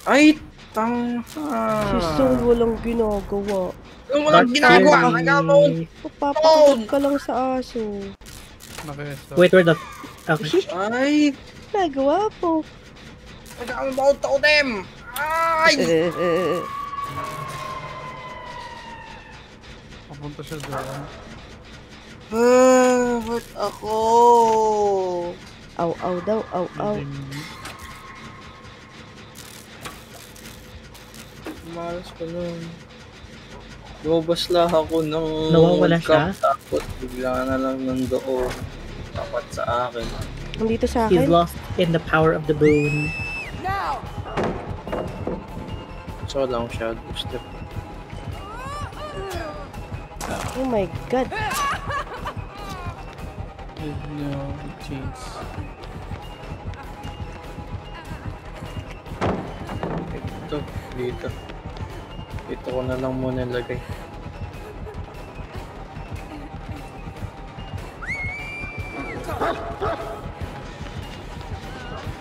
Ay, tanga.
Si Soul walang ginagawa.
Yung walang ginagawa. Nag-upload.
Papapakot ka lang sa aso.
Nakesa.
Wait, where the... Okay.
Ay,
Nagawa po.
nag-upload ako dem. Ay!
Papunta siya doon.
Ba't ako?
Aw daw, aw.
Malas ko nun. Lumabas lang ako ng
Nawawala siya?
Tapos bigla na lang nandoon. Tapat sa akin.
Nandito sa
He's
akin.
lost in the power of the boon.
So lang shadow step.
Oh my god.
With no change.
Dito. Dito ko na lang muna ilagay.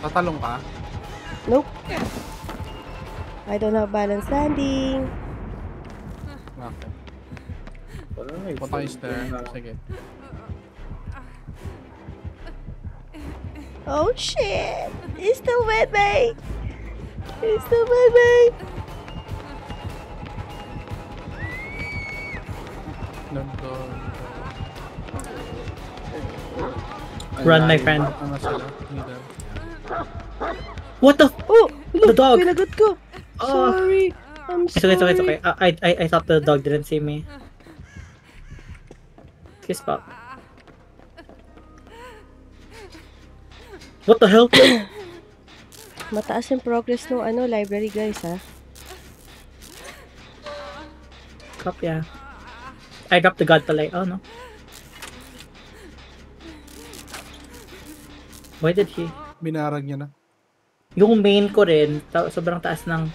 Tatalong ka?
Nope. I don't have balance landing.
Okay.
Wala na
Punta kayo stair. Sige.
Oh shit! He's still with me! He's still with me!
Nandun.
Run, my friend.
Ano sila? Middle.
What the...
Oh!
The
Look!
dog!
Pinagot ko!
Oh.
Sorry! I'm
It's okay,
sorry!
it's okay, it's okay. I thought the dog didn't see me. Kiss pop. What the hell?
Mataas yung progress ng library guys ha.
Kapya. I dropped the god palay. Oh no. Why did he?
Binarag niya na.
Yung main ko rin, sobrang taas ng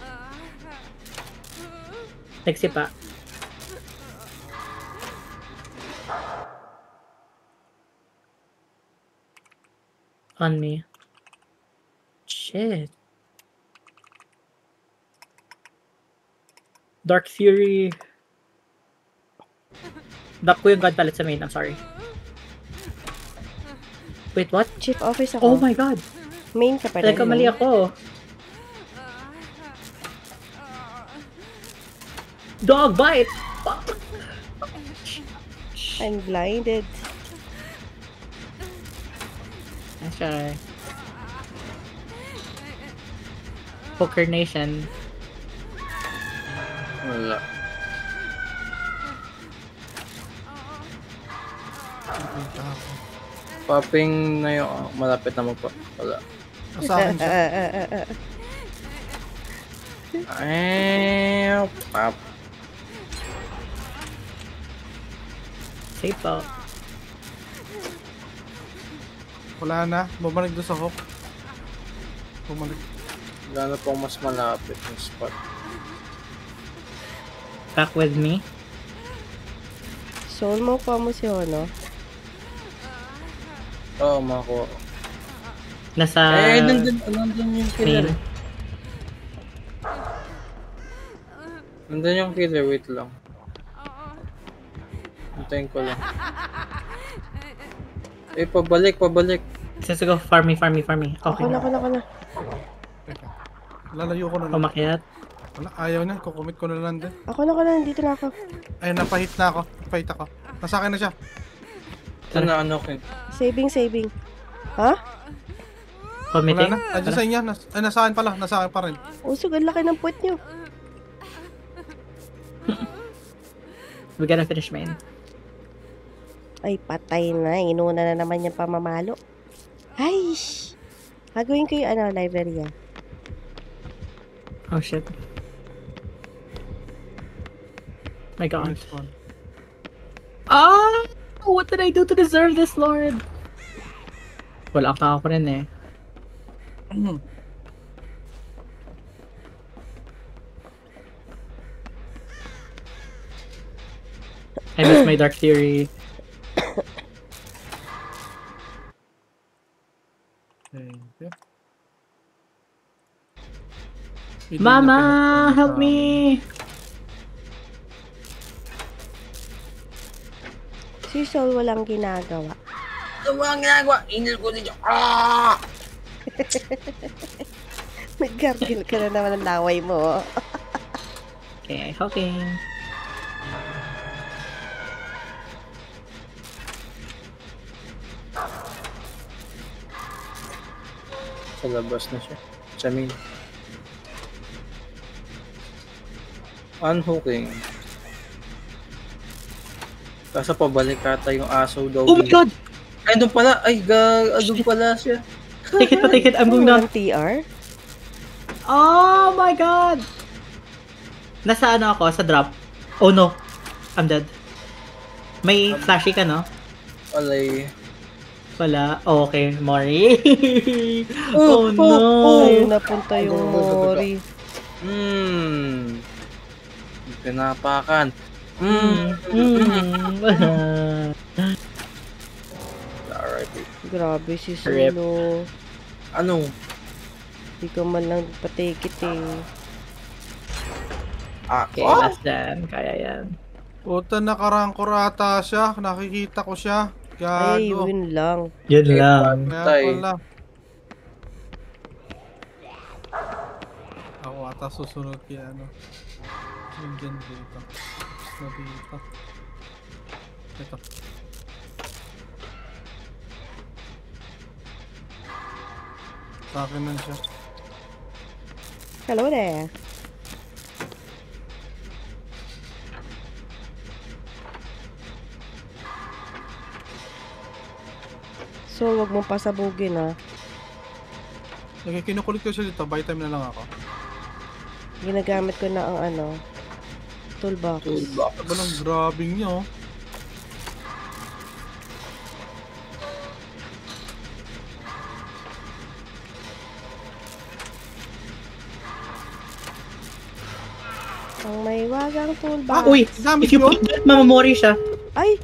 nagsipa. On me. Shit. Dark Fury. Drop ko yung god palette sa main, I'm sorry. Wait, what?
Chief office
Oh
ako.
my god.
Main ka pa rin.
Nagkamali ako. Dog bite! Fuck.
I'm blinded.
Okay. Poker Nation.
Wala.
Nakita ako.
Popping na yung malapit na magpa. Wala.
Sa akin siya.
Ay, pop.
Safe out.
Wala na. Bumalik doon sa hook. Bumalik.
Wala na pong mas malapit yung spot.
back with me.
Soul mo pa mo si Ono.
Oo, makuha ko.
Nasa
nandun yung killer.
main.
Nandun yung killer, wait lang. Hintayin ko lang. Pabalik.
Let's go, farm me. Okay.
Ako na.
Teka. Lalayo ko na lang.
Umakyat.
Wala, ayaw na. Kukumit ko na lang din.
Ako na. Dito na ako.
Ay, napahit na ako. Napahit ako. Nasa akin na siya.
Ito na ano ko.
Saving. Ha?
Wala
Committing.
na. Andiyan sa inyo. Nasa akin pala. Nasa akin pa rin.
Usog, ang laki ng puwet nyo.
We gotta finish main.
Ay, patay na. Inuna na naman yung pamamalo. Ay! Gagawin ko yung library ah.
Oh shit. My god.
Nice one.
Ah! What did I do to deserve this, Lord? Wala ka ako rin eh. I miss my Dark Fury.
Thank you. Hindi
Mama,
na
help
pinapalitan.
me!
Si Soul walang ginagawa.
Ito ba ang ginagawa? Inil ko ninyo. Ah!
Nag-gargle ka na naman ng laway mo.
Okay, helping.
Sa labas na siya. Sa main. Unhooking. Kaso pabalik ata yung aso daw.
Oh my god!
Ay, doon pala. Ay, doon pala siya.
Take it, I'm going down.
Walang TR?
Oh my god! Nasa ano ako? Sa drop. Oh no. I'm dead. May flashy ka, no?
Walay.
Wala. Oh, okay, Mori. Oh no.
Ayun, napunta yung Mori.
Pinapakan. Alright.
Grabe si
Rip.
Solo.
Ano?
Di ka man lang patikit eh.
Okay, last dan. Kaya yan.
Puta, nakarangkor ata siya. Nakikita ko siya.
Ay,
Gago.
win lang.
Yun lang.
Kaya
Tay.
pala. Ako ata susunod kaya ano. Yung dyan dito. Na dito. Ito. Sa akin na siya.
Hello there. So, wag mong pasabugin ah.
Okay, kinukulit ko siya dito. Buy time na lang ako.
Ginagamit ko na ang toolbox.
Toolbox.
Aba lang, grabing niyo.
Ang may wagang toolbox.
Uy!
Gamit
If you
yun?
put that, mamamori siya.
Ay!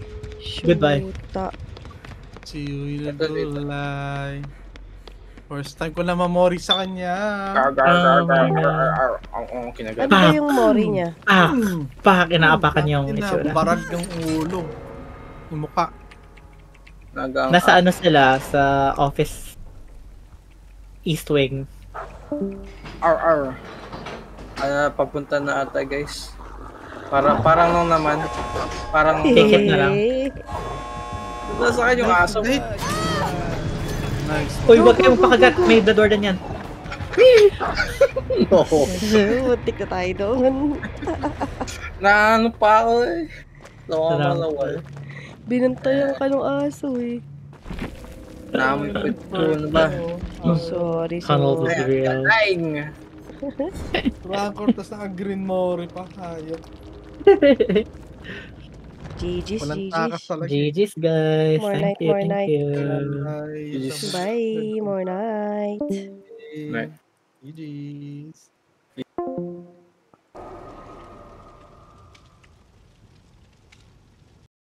Goodbye.
Shoota.
See you in the
Ito dito.
July. First time ko na mamori sa kanya.
Ang
Ano
kinagat.
ba yung Mori niya?
Inaapakan yung itsura.
Barag ng ulo. Yung mukha.
Nasa ano sila, sa office East Wing.
RR. Papunta na ata, guys. Parang nung naman. Parang
Ticket na lang.
nasa akin yung aso.
Nice.
Uy, huwag kayong pakagat. May the door din yan.
No.
Butik na tayo doon.
Naano pa ako eh. Lawal.
Binantayan ka ng aso eh.
Naamoy ko ito. Ano ba?
Sorry,
Tunnel to
sorry.
the real.
Dying.
Rancor, tas naka-green mori pa. Hayop.
GG's,
Walang takas
GG's.
talaga.
GG's guys.
More
Thank
night,
you,
more
thank
night.
you.
Nice.
Bye. More night.
Night.
GG's.